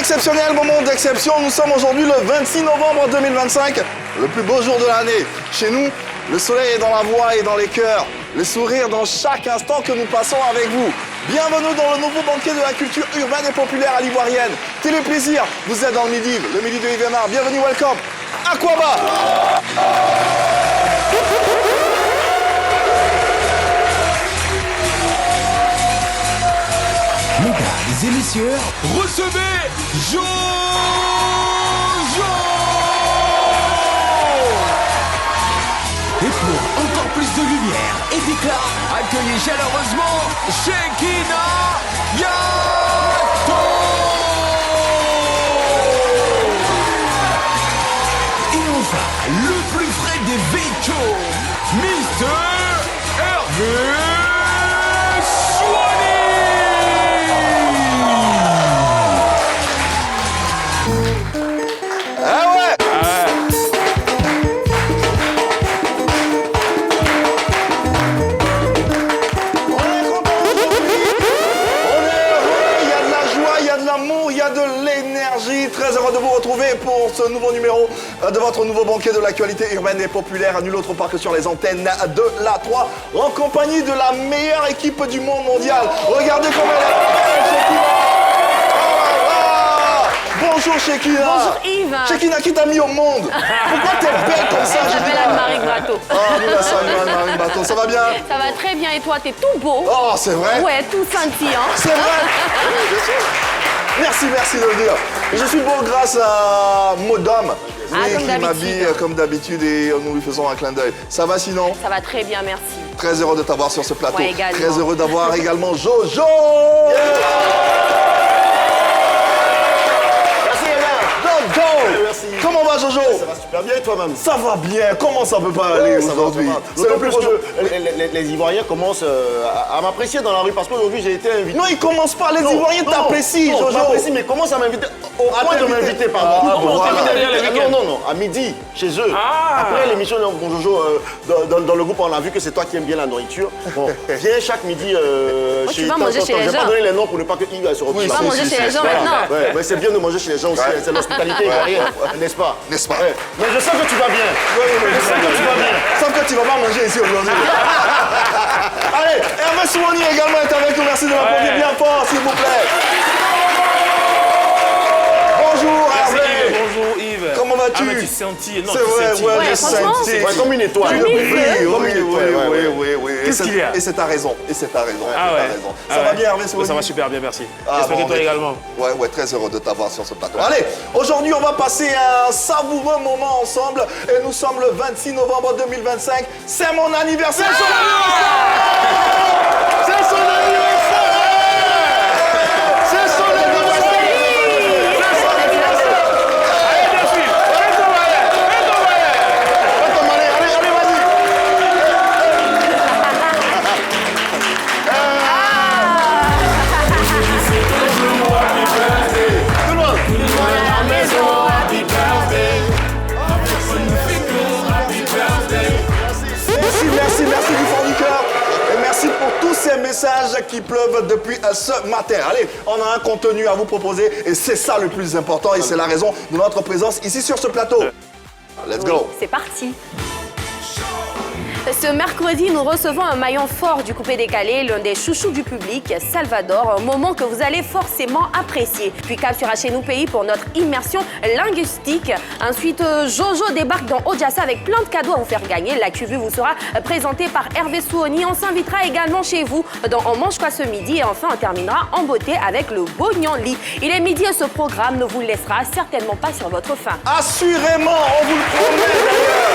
exceptionnel, moment d'exception. Nous sommes aujourd'hui le 26 novembre 2025, le plus beau jour de l'année. Chez nous, le soleil est dans la voix et dans les cœurs, le sourire dans chaque instant que nous passons avec vous. Bienvenue dans le nouveau banquet de la culture urbaine et populaire à l'Ivoirienne. Téléplaisir, vous êtes dans le midi de Yves Aymar. Bienvenue, welcome, Aquaba. Mesdames et messieurs, recevez Jojo! Et pour encore plus de lumière et d'éclat, accueillez chaleureusement Shekinah Yato! Et enfin, le plus frais des véhicules, Mr. Hervé! Très heureux de vous retrouver pour ce nouveau numéro de votre nouveau banquet de l'actualité urbaine et populaire, nul autre part que sur les antennes de la 3, en compagnie de la meilleure équipe du monde mondial. Regardez comment elle est belle, Shekinah. Bonjour Shekinah. Bonjour Yves. Shekinah, qui t'a mis au monde? Pourquoi t'es belle comme ça? Je m'appelle Anne-Marie Grato. Ah, nous la saluons, Anne-Marie Grato. Ça va bien? Ça va très bien et toi, t'es tout beau. Oh, c'est vrai? Ouais, tout scintillant. C'est vrai? Merci de le dire. Je suis beau grâce à Modom, qui m'habille comme d'habitude et nous lui faisons un clin d'œil. Ça va sinon? Ça va très bien, merci. Très heureux de t'avoir sur ce plateau. Ouais, également. Très heureux d'avoir également Jojo. Merci. Comment va Jojo? Ça va super bien et toi-même? Ça va bien. Comment ça peut pas aller aujourd'hui? C'est le plus beau jour. Les Ivoiriens commencent à m'apprécier dans la rue parce qu'aujourd'hui j'ai été invité. Non, ils commencent pas. Les Ivoiriens t'apprécient, Jojo. M'apprécient, mais commencent à m'inviter au point de m'inviter, pardon. Non, à midi, chez eux. Après l'émission de mon Jojo, dans le groupe, on a vu que c'est toi qui aimes bien la nourriture. Bon, viens chaque midi chez tu vas manger chez les gens. Je vais pas donner les noms pour ne pas que Yves se retrouve. Tu vas manger chez les gens maintenant. Ouais, mais c'est bien de manger chez les gens aussi. C'est l'hospitalité ivoirienne, n'est-ce pas? N'est-ce pas? Mais je sens que tu vas bien. Je sens que tu vas bien. Sauf que tu vas pas manger ici aujourd'hui. Allez, Hervé Souani également est avec nous. Merci de l'applaudir bien fort, s'il vous plaît. Bonjour Hervé. Bonjour Yves. Comment vas-tu? Tu sentis. C'est vrai, ouais, je franchement, senti. Ouais, comme une étoile. Oui. Qu'est-ce qu'il y a? Et c'est ta raison. Ah ouais. Ça va bien Hervé Souani? Ça va super bien, merci. Ah, J'espère bon, que toi également. Ouais, très heureux de t'avoir sur ce plateau. Allez, aujourd'hui, on va passer un savoureux moment ensemble. Et nous sommes le 26 novembre 2025. C'est mon anniversaire! C'est son anniversaire! C'est son anniversaire! C'est son anniversaire! Allez, bien sûr. Allez, vas-y! Merci du fond du cœur. Et merci pour tous ces messages qui pleuvent depuis ce matin. Allez, on a un contenu à vous proposer et c'est ça le plus important et c'est la raison de notre présence ici sur ce plateau. Let's go. C'est parti. Ce mercredi, nous recevons un maillon fort du coupé-décalé, l'un des chouchous du public, Salvador, un moment que vous allez forcément apprécier. Puis cap sur Chez-nous Pays pour notre immersion linguistique. Ensuite, Jojo débarque dans Ojassa avec plein de cadeaux à vous faire gagner. La QV vous sera présentée par Hervé Souani. On s'invitera également chez vous dans On mange quoi ce midi. Et enfin, on terminera en beauté avec le Bognan-Lit. Il est midi et ce programme ne vous laissera certainement pas sur votre faim. Assurément, on vous le promet d'ailleurs.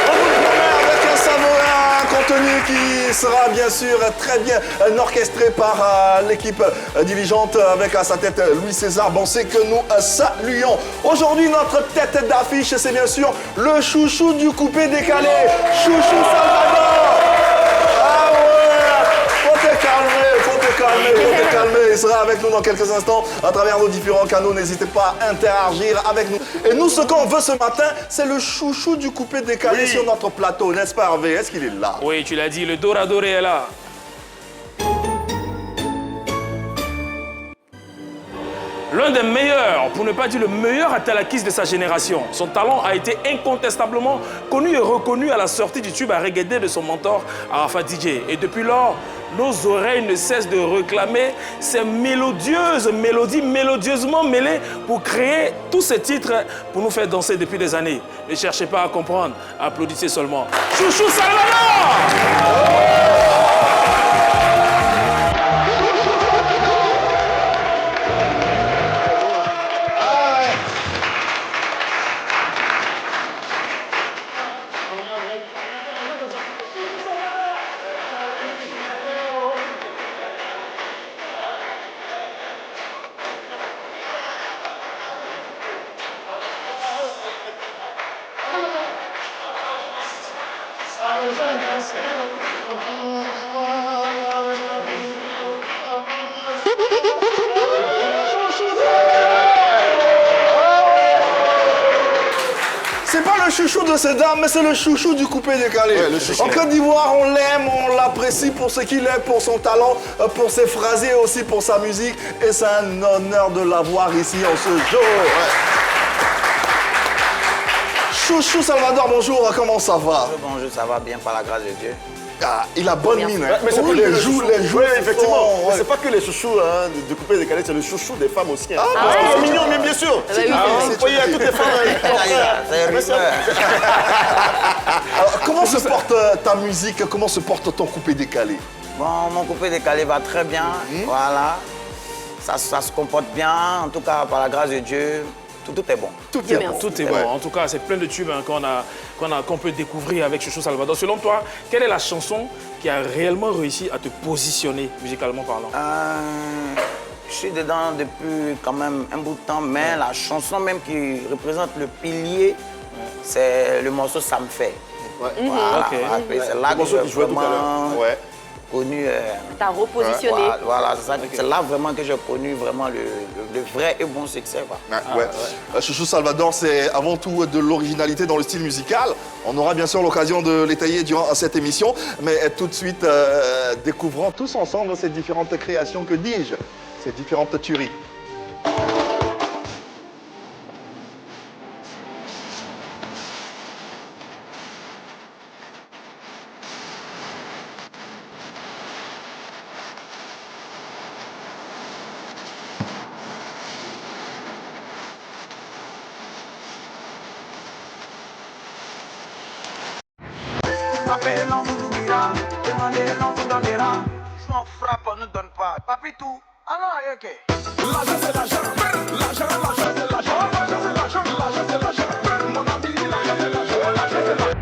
On vous le promet avec un savoureux contenu qui sera bien sûr très bien orchestré par l'équipe dirigeante avec à sa tête Louis César Boncé que nous saluons. Aujourd'hui, notre tête d'affiche, c'est bien sûr le chouchou du coupé décalé, Chouchou Salvador. Ah ouais, faut te calmer. Il sera avec nous dans quelques instants à travers nos différents canaux. N'hésitez pas à interagir avec nous. Et nous, ce qu'on veut ce matin, c'est le chouchou du coupé décalé sur notre plateau, n'est-ce pas Hervé? Est-ce qu'il est là? Oui, tu l'as dit, le Doradoré est là. L'un des meilleurs, pour ne pas dire le meilleur atalakiste de sa génération. Son talent a été incontestablement connu et reconnu à la sortie du tube à reggae de son mentor Arafat DJ. Et depuis lors, nos oreilles ne cessent de réclamer ces mélodieuses mélodies mélodieusement mêlées pour créer tous ces titres pour nous faire danser depuis des années. Ne cherchez pas à comprendre, applaudissez seulement. Chouchou Salvador! C'est pas le chouchou de ces dames, mais c'est le chouchou du coupé décalé. Ouais, le chouchou. En Côte d'Ivoire, on l'aime, on l'apprécie pour ce qu'il est, pour son talent, pour ses phrasés et aussi pour sa musique. Et c'est un honneur de l'avoir ici en ce jour. Chouchou Salvador, bonjour, comment ça va? Bonjour, ça va bien par la grâce de Dieu. Ah, il a bonne mine, hein. Mais c'est Oui, pas que les joues, Oui, effectivement. sont- Mais c'est pas que les chouchous de coupé décalé, c'est le chouchou des femmes aussi. Hein. Ah, Parce qu'ils sont ouais. mignons, mais bien sûr. bah oui, Vous voyez, à toutes les femmes. C'est rumeur. Alors, comment se porte ta musique? Comment se porte ton coupé décalé? Bon, mon coupé décalé va très bien. Voilà. Ça se comporte bien. En tout cas, par la grâce de Dieu, tout est bon. Tout Dieu est merci. bon. Tout est bon. En tout cas, c'est plein de tubes hein, qu'on peut découvrir avec Chouchou Salvador. Selon toi, quelle est la chanson qui a réellement réussi à te positionner, musicalement parlant? Je suis dedans depuis quand même un bout de temps, mais la chanson même qui représente le pilier, c'est le morceau Ça me fait. Voilà, Ok. voilà. C'est là Le que morceau j'ai que je jouais tout à vraiment l'heure. Ouais. connu. T'as repositionné. Voilà, c'est ça. C'est là vraiment que j'ai connu vraiment le vrai et bon succès. Quoi. Ouais. Chouchou Salvador, c'est avant tout de l'originalité dans le style musical. On aura bien sûr l'occasion de l'étayer durant cette émission, mais tout de suite, découvrons tous ensemble ces différentes créations, que dis-je, ces différentes tueries. Appelez l'on vous oubliera, demandez l'on vous donnera. Sans frappe, on ne donne pas. Papi tout, alors ok. L'argent c'est l'argent, l'argent c'est l'argent, l'argent c'est l'argent, l'argent c'est l'argent. Mon ami, l'argent c'est l'argent, l'argent c'est l'argent.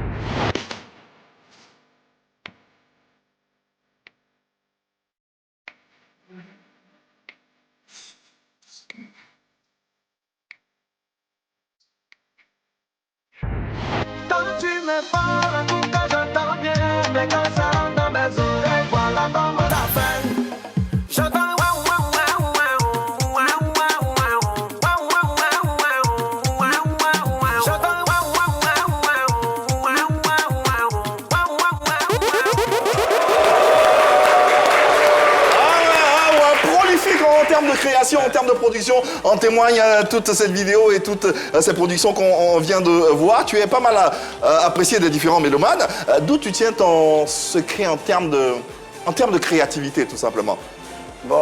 Quand tu me parles, tout cas j'entends bien, mais quand ça rentre dans mes oreilles, voilà comme la fin. J'entends waouh waouh waouh waouh waouh waouh waouh waouh waouh waouh waouh. J'entends waouh waouh waouh waouh waouh waouh waouh waouh waouh. Prolifique en termes de création, en termes de production, en témoigne toute cette vidéo et toutes ces productions qu'on vient de voir. Tu es pas mal apprécié des différents mélomanes. D'où tu tiens ton secret en termes de créativité, tout simplement? Bon,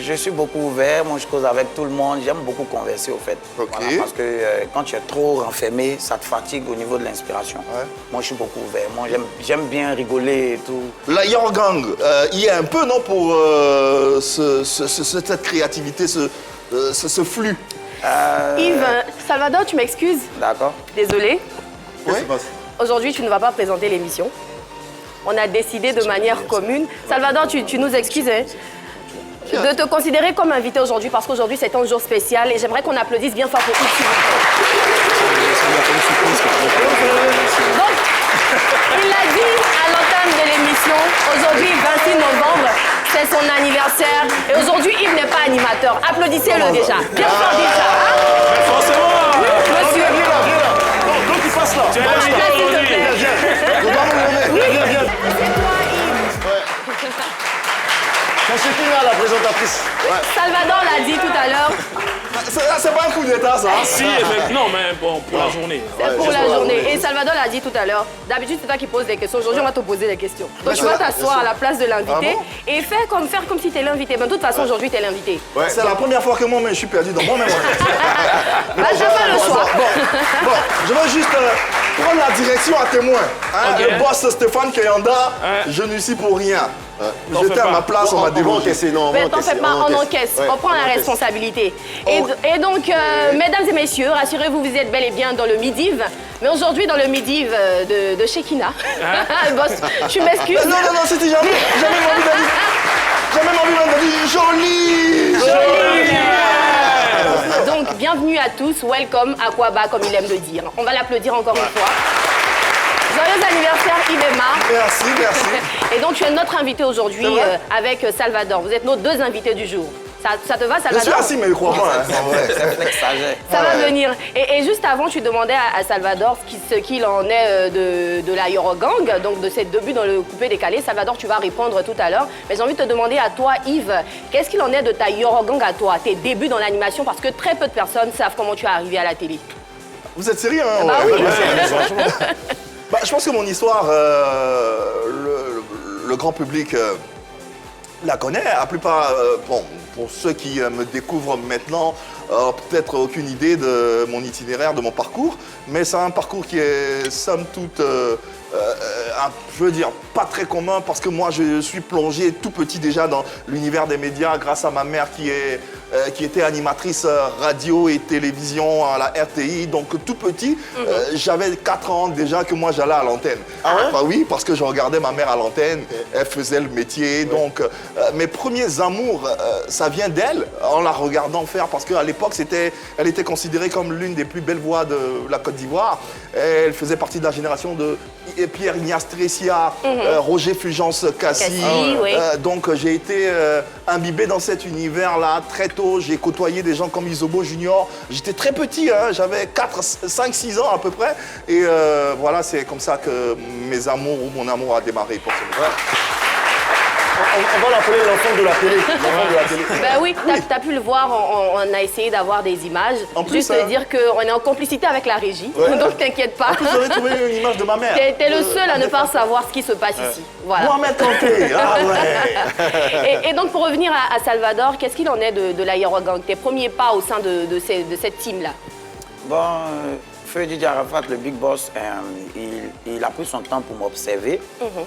je suis beaucoup ouvert, moi je cause avec tout le monde, j'aime beaucoup converser au fait. Ok. Voilà, parce que quand tu es trop renfermé, ça te fatigue au niveau de l'inspiration. Ouais. Moi je suis beaucoup ouvert, moi j'aime bien rigoler et tout. La Your Gang, il y a un peu, non, pour cette créativité, ce flux. Yves, Salvador, tu m'excuses. D'accord? Désolée. Oui. Aujourd'hui, tu ne vas pas présenter l'émission. On a décidé de manière commune. Salvador, tu nous excuses hein, de te considérer comme invité aujourd'hui parce qu'aujourd'hui, c'est un jour spécial et j'aimerais qu'on applaudisse bien fort pour tout, s'il vous plaît. Donc, il l'a dit à l'entame de l'émission, aujourd'hui, 26 novembre, c'est son anniversaire et aujourd'hui, Yves n'est pas animateur. Applaudissez-le déjà. Bien fort déjà. Hein? Mais forcément Monsieur. Donc il passe là. Tu es Prends la invité place, s'il te aujourd'hui. plaît. Viens, viens. Oui. C'est toi, Yves. Quand c'était à la présentatrice. Ouais. Salvador l'a dit tout à l'heure. C'est pas un coup d'état, ça. Si, non, mais bon, pour la journée. C'est pour juste la pour la journée. journée. Et Salvador l'a dit tout à l'heure. D'habitude, c'est toi qui poses des questions. Aujourd'hui, on va te poser des questions. Donc, tu vas t'asseoir à la place de l'invité et faire comme si tu es l'invité. Mais de toute façon, aujourd'hui, tu es l'invité. C'est la première fois que moi-même, je suis perdu dans moi-même. Bah, t'as pas le choix. Bon, je veux juste prendre la direction à témoin. Hein, Ok. Le boss Stéphane Kayanda, Ouais. je ne suis pour rien. T'en J'étais fais à pas. ma place, on m'a On va délogé. encaisser, non, on va Mais t'en encaisser, fais pas, on encaisse. Ouais, On prend la encaisse. responsabilité. Et donc, mesdames et messieurs, rassurez-vous, vous êtes bel et bien dans le Midiv. Mais aujourd'hui, dans le Midiv de Shekina. Boss, tu m'excuses. Non, c'était jamais envie de dire. Jamais envie de dire joli. Donc, bienvenue à tous. Welcome à Kwaba, comme il aime le dire. On va l'applaudir encore une fois. Joyeux anniversaire, Ibema. Merci. Et donc, tu es notre invité aujourd'hui C'est vrai avec Salvador. Vous êtes nos deux invités du jour. Ça te va, Je suis Salvador? assis, mais je crois pas. Ça va venir. Et juste avant, tu demandais à Salvador ce qu'il en est de la Eurogang, donc de ses débuts dans le coupé décalé. Salvador, tu vas répondre tout à l'heure. Mais j'ai envie de te demander à toi, Yves, qu'est-ce qu'il en est de ta Eurogang à toi, tes débuts dans l'animation, parce que très peu de personnes savent comment tu es arrivé à la télé. Vous êtes sérieux, hein? Bah oui. Bah, je pense que mon histoire, le grand public la connaît. La plupart, bon, pour ceux qui me découvrent maintenant, peut-être aucune idée de mon itinéraire, de mon parcours, mais c'est un parcours qui est, somme toute, je veux dire, pas très commun, parce que moi, je suis plongé tout petit déjà dans l'univers des médias grâce à ma mère qui était animatrice radio et télévision à la RTI. Donc tout petit, j'avais 4 ans déjà que moi j'allais à l'antenne. Ah ouais? Bah oui, parce que je regardais ma mère à l'antenne, elle faisait le métier. Donc mes premiers amours, ça vient d'elle, en la regardant faire, parce qu'à l'époque, elle était considérée comme l'une des plus belles voix de la Côte d'Ivoire. Elle faisait partie de la génération de Pierre Ignace Tressia, Roger Fulgence Cassis. Oui. Donc j'ai été imbibé dans cet univers-là très tôt. J'ai côtoyé des gens comme Isobo Junior. J'étais très petit, hein, j'avais 4, 5, 6 ans à peu près. Et voilà, c'est comme ça que mes amours ou mon amour a démarré pour ce moment. On va l'appeler l'enfant de la télé. L'enfant de la télé. Ben oui, t'as pu le voir, on a essayé d'avoir des images. En plus, Juste te dire qu'on est en complicité avec la régie, Ouais. donc t'inquiète pas. En plus, j'avais trouvé une image de ma mère. T'es le seul à ne pas savoir ce qui se passe ici. Voilà. Mohamed Kanté, ah ouais. Et donc pour revenir à Salvador, qu'est-ce qu'il en est de la Eurogang, tes premiers pas au sein de cette team-là? Bon, Feu Didier Arafat, le big boss, il a pris son temps pour m'observer.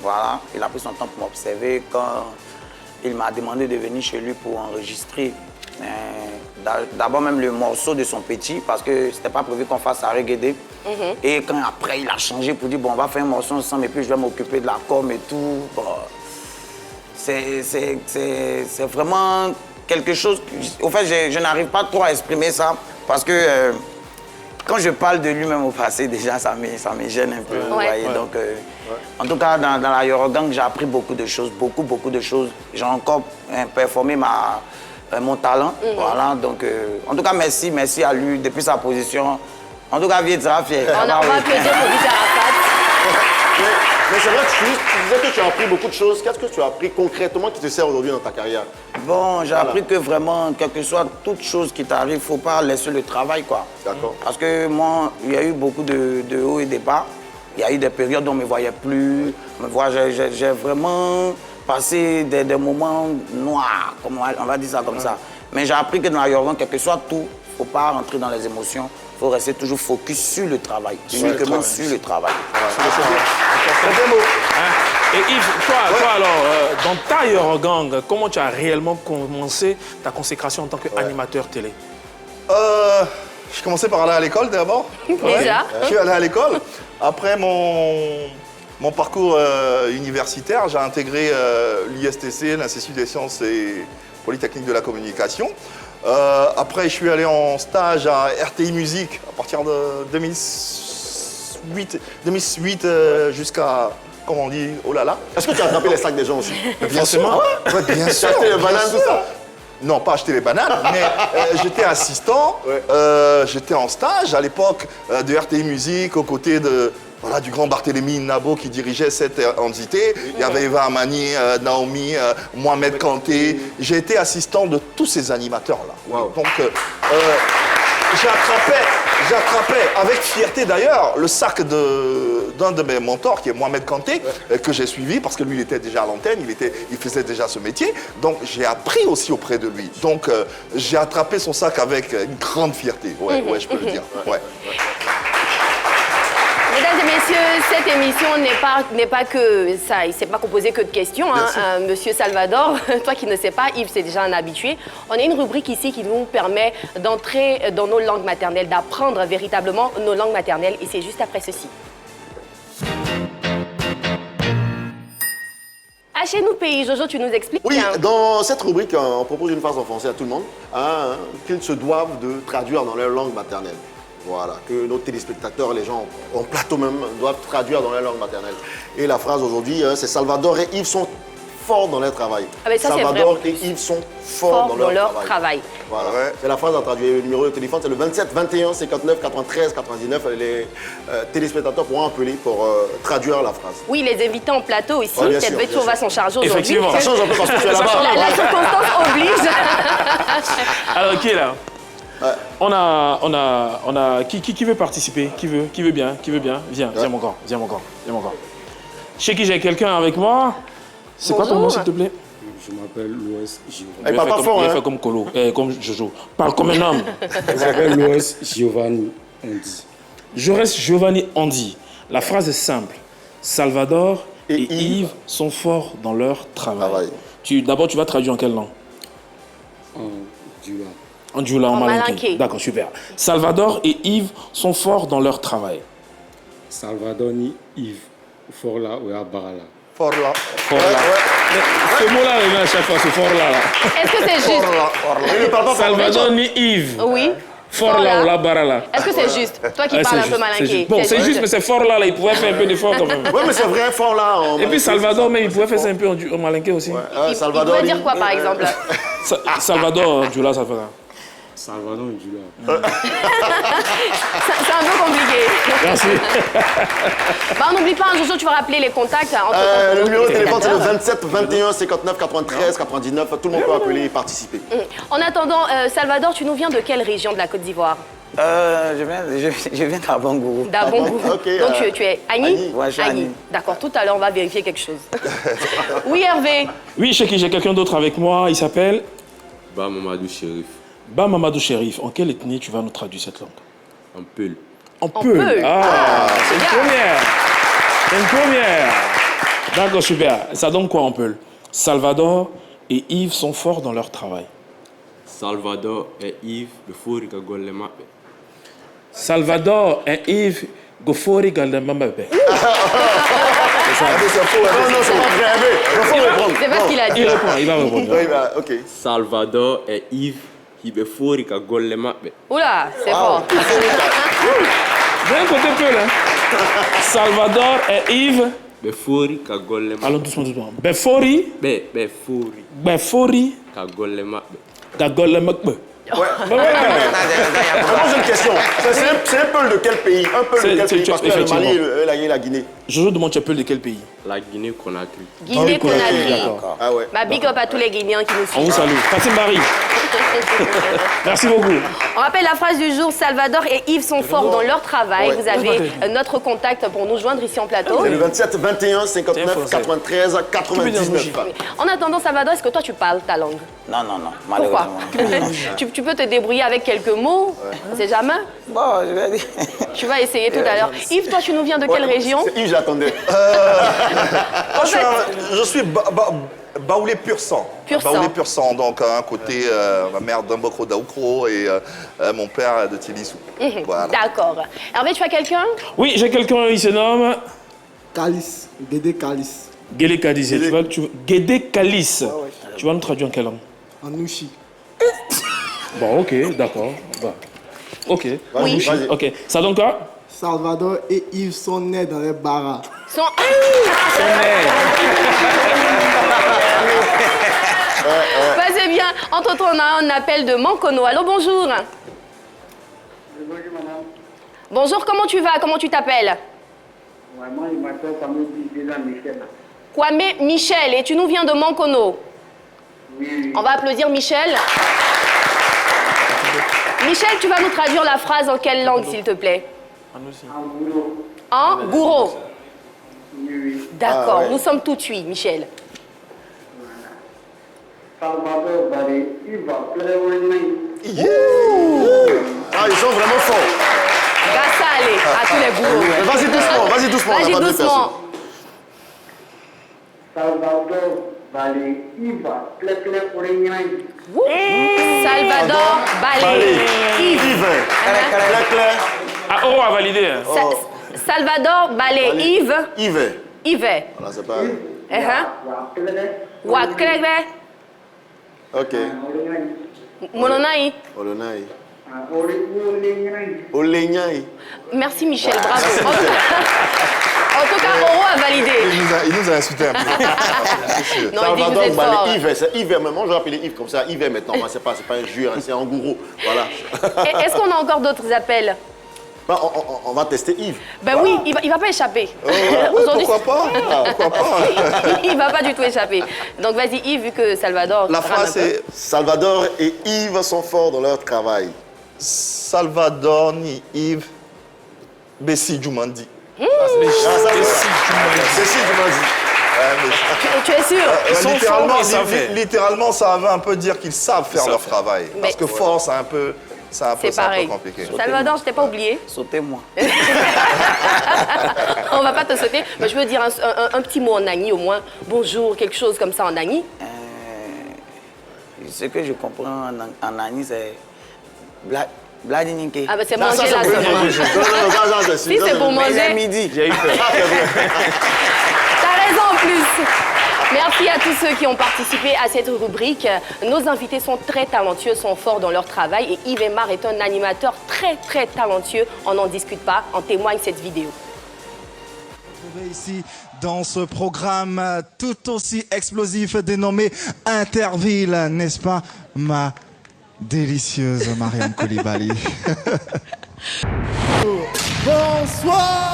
Voilà, il a pris son temps pour m'observer quand il m'a demandé de venir chez lui pour enregistrer d'abord même le morceau de son petit, parce que c'était pas prévu qu'on fasse à reggae. Et quand après il a changé pour dire bon, on va faire un morceau ensemble et puis je vais m'occuper de la com et tout. Bon, c'est vraiment quelque chose. Au fait, je n'arrive pas trop à exprimer ça parce que quand je parle de lui-même au passé, déjà, ça me gêne un peu. Vous voyez, donc, en tout cas, dans la Eurogang, j'ai appris beaucoup de choses, beaucoup de choses. J'ai encore performé mon talent. Voilà, donc, en tout cas, merci à lui, depuis sa position. En tout cas, Vieux sera fier. On va applaudir pour Didier Arafat. Mais c'est vrai, tu disais que tu as appris beaucoup de choses. Qu'est-ce que tu as appris concrètement qui te sert aujourd'hui dans ta carrière? Bon, j'ai appris que vraiment, quelle que soit toute chose qui t'arrive, il ne faut pas laisser le travail, quoi. D'accord. Parce que moi, il y a eu beaucoup de hauts et de bas. Il y a eu des périodes où on ne me voyait plus. J'ai vraiment passé des moments noirs, on va dire ça comme ça. Mais j'ai appris que dans la Eurogang, quel que soit tout, il ne faut pas rentrer dans les émotions. Il faut rester toujours focus sur le travail, uniquement sur le travail. Et Yves, toi alors, dans ta Eurogang, comment tu as réellement commencé ta consécration en tant qu'animateur télé? Je commençais par aller à l'école d'abord. Déjà. Je suis allé à l'école. Après mon parcours universitaire, j'ai intégré l'ISTC, l'Institut des sciences et Polytechnique de la communication. Après, je suis allé en stage à RTI Musique à partir de 2008 jusqu'à, comment on dit, oh là là. Est-ce que tu as attrapé les sacs des gens aussi? Bien sûr. Ouais, bien Tu sûr. as acheté les bananes, tout ça? Non, pas acheter les bananes, mais j'étais assistant, j'étais en stage à l'époque de RTI Musique aux côtés de voilà, du grand Barthélemy Nabo qui dirigeait cette entité. Il y avait Eva Amani, Naomi, Mohamed Kanté. J'ai été assistant de tous ces animateurs-là. Wow. Donc, j'attrapais avec fierté d'ailleurs le sac d'un de mes mentors qui est Mohamed Kanté, que j'ai suivi parce que lui il était déjà à l'antenne, il faisait déjà ce métier. Donc j'ai appris aussi auprès de lui. Donc j'ai attrapé son sac avec une grande fierté. Ouais, je peux le dire. Ouais. Mesdames et messieurs, cette émission n'est pas que ça, il s'est pas composé que de questions. Hein. Monsieur Salvador, toi qui ne sais pas, Yves c'est déjà un habitué. On a une rubrique ici qui nous permet d'entrer dans nos langues maternelles, d'apprendre véritablement nos langues maternelles. Et c'est juste après ceci. À chez nous pays, Jojo, tu nous expliques? Oui, dans cette rubrique, on propose une phrase en français à tout le monde, hein, qu'ils se doivent de traduire dans leur langue maternelle. Voilà, que nos téléspectateurs, les gens en plateau même, doivent traduire dans leur langue maternelle. Et la phrase aujourd'hui, c'est Salvador et Yves sont forts dans leur travail. Ah ben ça, Salvador et Yves sont forts dans leur travail. Voilà, c'est la phrase à traduire. Le numéro de téléphone, c'est le 27 21 59 93 99. Les téléspectateurs pourront appeler pour traduire la phrase. Oui, les invités en plateau ici, peut-être Betty va s'en charger aujourd'hui. Effectivement. Ça change un peu parce que tu es là-bas. La circonstance oblige. Alors, qui est là? On a qui veut participer? Qui veut bien? Viens mon grand. Chez qui j'ai quelqu'un avec moi? C'est quoi ton nom, s'il te plaît? Je m'appelle Louis Giovanni. Elle parle pas fort, hein? Fait comme Colo, comme Jojo. Parle comme un homme. Je m'appelle Louis Giovanni Andy. Jaurès Giovanni Andy. La phrase est simple. Salvador et Yves sont forts dans leur travail. D'abord, tu vas traduire en quelle langue? En Dioula. En Dioula, en malinké. malinké. D'accord, super. Salvador et Yves sont forts dans leur travail. Salvador ni Yves. Fort là ou à Barala. Fort là. Fort là. Mais ce mot-là revient à chaque fois, ce fort là. Est-ce que c'est juste? Il ne parle pas Salvador ni Yves. Oui. Fort là ou la barala. Est-ce que c'est juste? Toi qui parles un peu malinké. Bon, c'est juste, mais c'est fort là, il pouvait faire un peu d'effort quand même. Oui, mais c'est vrai, fort là. Et puis Salvador, mais il pouvait faire ça un peu en malinké aussi. Il pouvait dire quoi, par exemple? Salvador, Dioula, ça fait ça. Salvador et Dioula. C'est un peu compliqué. Merci. Bah, on n'oublie pas, Jojo, tu vas rappeler les contacts. Le numéro de téléphone, c'est le 27 21 59 93 99. Tout le monde peut appeler et participer. En attendant, Salvador, tu nous viens de quelle région de la Côte d'Ivoire? Je viens d'Abangourou. D'Abangourou. Ok, Donc tu es Annie? Ouais, je suis Annie. D'accord, tout à l'heure, on va vérifier quelque chose. Oui, Hervé? Oui, chez qui j'ai quelqu'un d'autre avec moi, il s'appelle Ba Mamadou Chérif. Ba Mamadou Chérif. En quelle ethnie tu vas nous traduire cette langue? En Peul. En Peul. Ah, c'est une première. C'est une première. D'accord, super. Ça donne quoi en Peul? Salvador et Yves sont forts dans leur travail. Salvador et Yves, le four que Golema. Salvador et Yves Gofori Galdemambe. Non, c'est pas vrai. C'est pas ce qu'il a dit. Il va répondre. Oui, bah, ok. Salvador et Yves, il me four que Golema. Oula, c'est fort. J'ai un côté Peul, hein. Salvador et Yves. Befori ka Golema. Allons doucement. Befori. Befori ka Golema. Gagolemekbe. Moi, j'ai une question. C'est un Peul de quel pays? Un Peul de quel pays? Parce que le Mali et la Guinée. Jojo demande tu es Peul de quel pays? La Guinée-Conakry. Guinée-Conakry. D'accord. Ah ouais. Bah, big up à tous les Guinéens qui nous On vous suivent. salue. Fatim Barry. Merci beaucoup. On rappelle la phrase du jour, Salvador et Yves sont forts dans leur travail. Ouais. Vous avez notre contact pour nous joindre ici en plateau. C'est le 27 21 59 93 99. En attendant, Salvador, est-ce que toi tu parles ta langue? Non, Pourquoi? malheureusement. tu peux te débrouiller avec quelques mots, on sait jamais. Bon, je vais dire. Tu vas essayer tout à l'heure. Yves, toi tu nous viens de quelle région? Yves, j'attendais. Je suis Baoulé pur sang. Pur sang. Baoulé pur sang, donc un côté ma mère d'Ambokro d'Aoukro et mon père de Tibissou. Voilà. D'accord. Hervé, tu as quelqu'un? Oui, j'ai quelqu'un, il se nomme Calice, Guédé Calice, Guédé Calice. Guédé Calice. Tu vas nous traduire en quelle langue? en Nouchi. Bon, ok, d'accord. Bah. Ok. Oui. Vas-y. Ok. Ça donne quoi? Salvador et Yves sont nés dans les baras. Sont... Bah, c'est bien. Entre-temps, on a un appel de Mankono. Allô, bonjour. Bonjour, comment tu vas? Comment tu t'appelles? Moi, je m'appelle Michel. Kwame Michel, et tu nous viens de Mankono. Oui. On va applaudir Michel. Michel, tu vas nous traduire la phrase en quelle langue, s'il te plaît? En gouro. Oui. D'accord, nous sommes tout de Michel. Salvador Balé, il va pleurer. Ah, ils sont vraiment forts. Grâce à tous les gourous. Vas-y doucement, vas-y doucement. Vas-y doucement. Salvador Balé, il va pleurer. Salvador Balé. Yves. Claire. Ah, Oro a validé. Hein. Salvador Balé. Yves. Yves. Yves. Voilà, c'est pas... Waklele. Ok. Mononaï. Olonai. Olenyai. Merci Michel, bravo. En tout cas, Oro a validé. Il nous a insulté un peu. Non, il dit que vous êtes fort. Yves, c'est Yves. Moi, je vais appeler Yves comme ça. Yves maintenant. Moi, c'est pas un jure, c'est un gourou. Voilà. Est-ce qu'on a encore d'autres appels? On va tester Yves. Ben oui, il va pas échapper. Aujourd'hui, pourquoi pas? Pourquoi pas? Il va pas du tout échapper. Donc vas-y Yves, vu que Salvador... La phrase c'est Salvador et Yves sont forts dans leur travail. Salvador ni Yves Bessi Djoumandi. Tu es sûr? Littéralement, ça veut un peu dire qu'ils savent faire leur travail. Parce que fort, c'est un peu... C'est pareil. Compliqué. Salvador, je t'ai pas oublié. Sautez-moi. On va pas te sauter. Mais je veux dire un petit mot en Nani au moins. Bonjour, quelque chose comme ça en Nani. Ce que je comprends en Nani, c'est Bladinike. Ah bah c'est manger là seulement. Si c'est pour manger. C'est midi. J'ai eu peur. T'as raison en plus. Merci à tous ceux qui ont participé à cette rubrique. Nos invités sont très talentueux, sont forts dans leur travail et Yves Aymar est un animateur très talentueux. On n'en discute pas, en témoigne cette vidéo. Ici dans ce programme tout aussi explosif dénommé Interville, n'est-ce pas ma délicieuse Mariam Koulibaly? Bonsoir.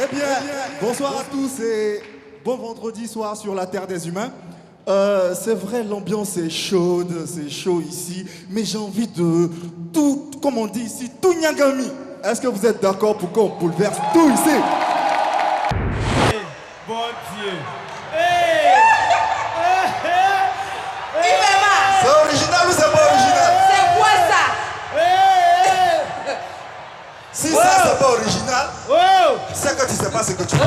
Eh bien, bonsoir à tous et bon vendredi soir sur la Terre des Humains. C'est vrai, l'ambiance est chaude, c'est chaud ici, mais j'ai envie de tout, comme on dit ici, tout nyagami. Est-ce que vous êtes d'accord pour qu'on bouleverse tout ici? Bon Dieu. C'est original ou c'est pas original? C'est quoi ça? Si ça c'est pas original, c'est que tu sais pas ce que tu veux.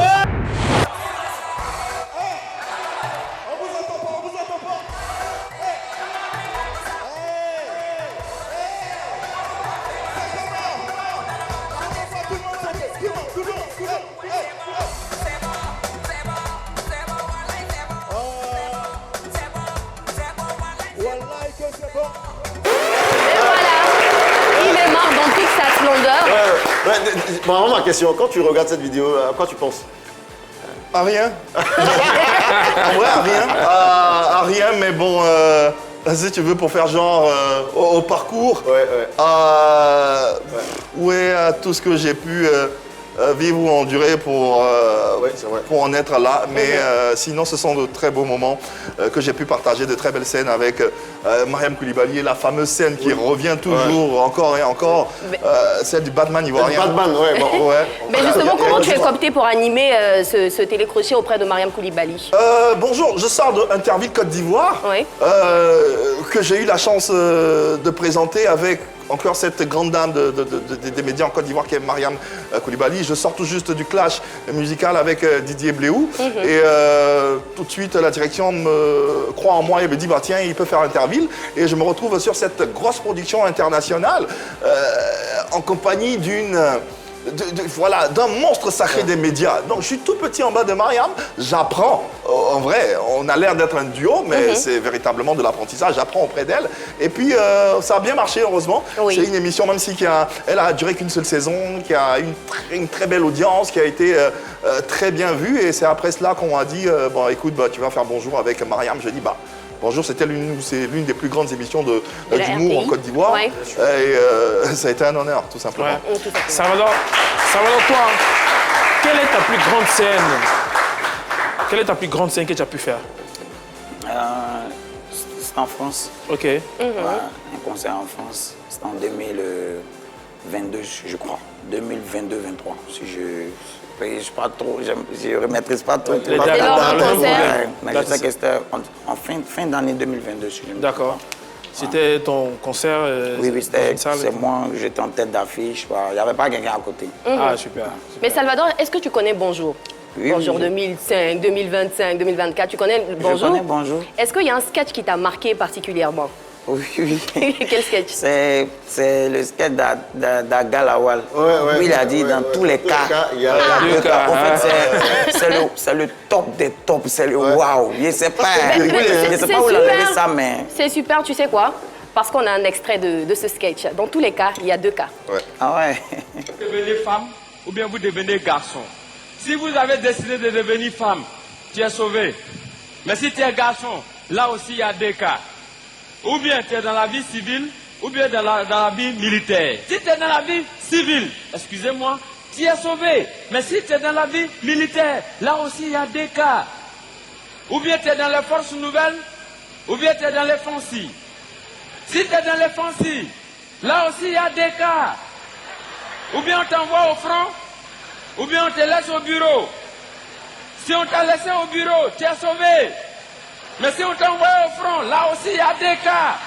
Vraiment ma question, quand tu regardes cette vidéo, à quoi tu penses? À rien. En vrai, à rien. À rien, mais bon, si tu veux, pour faire genre au parcours, à tout ce que j'ai pu vivre ou endurer pour en être là. Mais sinon, ce sont de très beaux moments que j'ai pu partager, de très belles scènes avec Mariam Koulibaly, la fameuse scène qui revient toujours, encore et encore, celle du Batman ivoirien. Batman, Mais justement, comment tu es coopté pour animer ce télécrochet auprès de Mariam Koulibaly? Bonjour, je sors d'Interville Côte d'Ivoire, que j'ai eu la chance de présenter avec encore cette grande dame des médias en Côte d'Ivoire qui est Mariam Koulibaly. Je sors tout juste du clash musical avec Didier Bléou. Et tout de suite, la direction me croit en moi et me dit bah, tiens, il peut faire Interville. Et je me retrouve sur cette grosse production internationale en compagnie d'un monstre sacré des médias. Donc je suis tout petit en bas de Mariam, j'apprends. En vrai, on a l'air d'être un duo, mais c'est véritablement de l'apprentissage, j'apprends auprès d'elle. Et puis ça a bien marché, heureusement. C'est une émission, même si elle a duré qu'une seule saison, qui a une très belle audience, qui a été très bien vue. Et c'est après cela qu'on m'a dit, bon écoute, tu vas faire bonjour avec Mariam. Je dis, Bonjour, c'était l'une des plus grandes émissions De la d'humour en RTI. Côte d'Ivoire. Ouais. Et ça a été un honneur, tout simplement. Ouais. Salvador, toi, quelle est ta plus grande scène? Quelle est ta plus grande scène que tu as pu faire? C'est en France. Ok. Voilà, un concert en France. C'était en 2022, je crois. 2022-23. Si je sais pas trop, je ne maîtrise pas trop. Les dates. Mais je sais que c'était en fin d'année 2022. Si D'accord. C'était ton concert Oui, dans une salle? c'est moi, j'étais en tête d'affiche. Il n'y avait pas quelqu'un à côté. Ah, super. Mais Salvador, est-ce que tu connais Bonjour? Oui, Bonjour oui. 2005, 2025, 2024, tu connais Bonjour? Je connais Bonjour. Est-ce qu'il y a un sketch qui t'a marqué particulièrement? Oui, oui. Quel sketch? C'est le sketch d'Aga Lawal. Ouais, Lui, il a dit dans tous les cas, il y a deux cas. En fait, c'est le top des tops, c'est le waouh. Je ne sais pas, Mais je sais pas où il a levé ça, mais... C'est super, tu sais quoi? Parce qu'on a un extrait de ce sketch. Dans tous les cas, il y a deux cas. Ah ouais. Vous devenez femme ou bien vous devenez garçon. Si vous avez décidé de devenir femme, tu es sauvé. Mais si tu es garçon, là aussi il y a deux cas. Ou bien tu es dans la vie civile, ou bien dans la vie militaire. Si tu es dans la vie civile, excusez-moi, tu es sauvé. Mais si tu es dans la vie militaire, là aussi il y a deux cas. Ou bien tu es dans les forces nouvelles, ou bien tu es dans les fancy. Si tu es dans les fancy, là aussi il y a deux cas. Ou bien on t'envoie au front, ou bien on te laisse au bureau. Si on t'a laissé au bureau, tu es sauvé. Mais si on t'envoie au front, là aussi il y a des cas.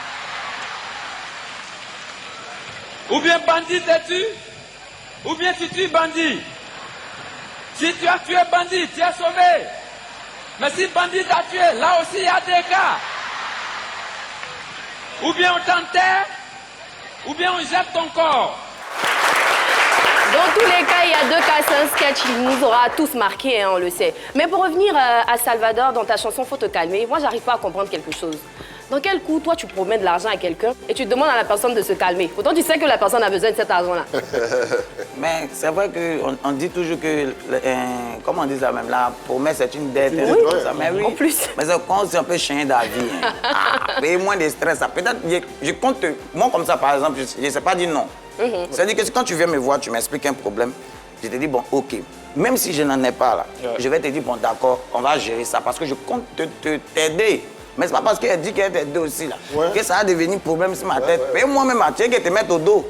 Ou bien bandit te tue, ou bien tu tues bandit. Si tu as tué bandit, tu es sauvé. Mais si bandit t'a tué, là aussi il y a des cas. Ou bien on t'enterre, ou bien on jette ton corps. Dans tous les cas, il y a deux cas. C'est un sketch qui nous aura tous marqués, hein, on le sait. Mais pour revenir à Salvador, dans ta chanson Faut te calmer, moi, j'arrive pas à comprendre quelque chose. Dans quel coup, toi, tu promets de l'argent à quelqu'un et tu demandes à la personne de se calmer? Pourtant, tu sais que la personne a besoin de cet argent-là. Mais c'est vrai qu'on dit toujours que, comment on dit ça même, la promesse est une dette. Oui, ça, mais oui. En plus. Mais c'est quand c'est un peu chien d'avis. Payer moins de stress. Peut-être, je compte, moi comme ça par exemple, je ne sais pas dire non. C'est-à-dire que quand tu viens me voir, tu m'expliques un problème, je te dis, bon, ok, même si je n'en ai pas là, je vais te dire, bon, d'accord, on va gérer ça parce que je compte t'aider. Mais c'est pas parce qu'elle dit qu'elle t'aide aussi là, que ça va devenir problème sur ma tête. Mais moi-même, tu sais que te mettre au dos.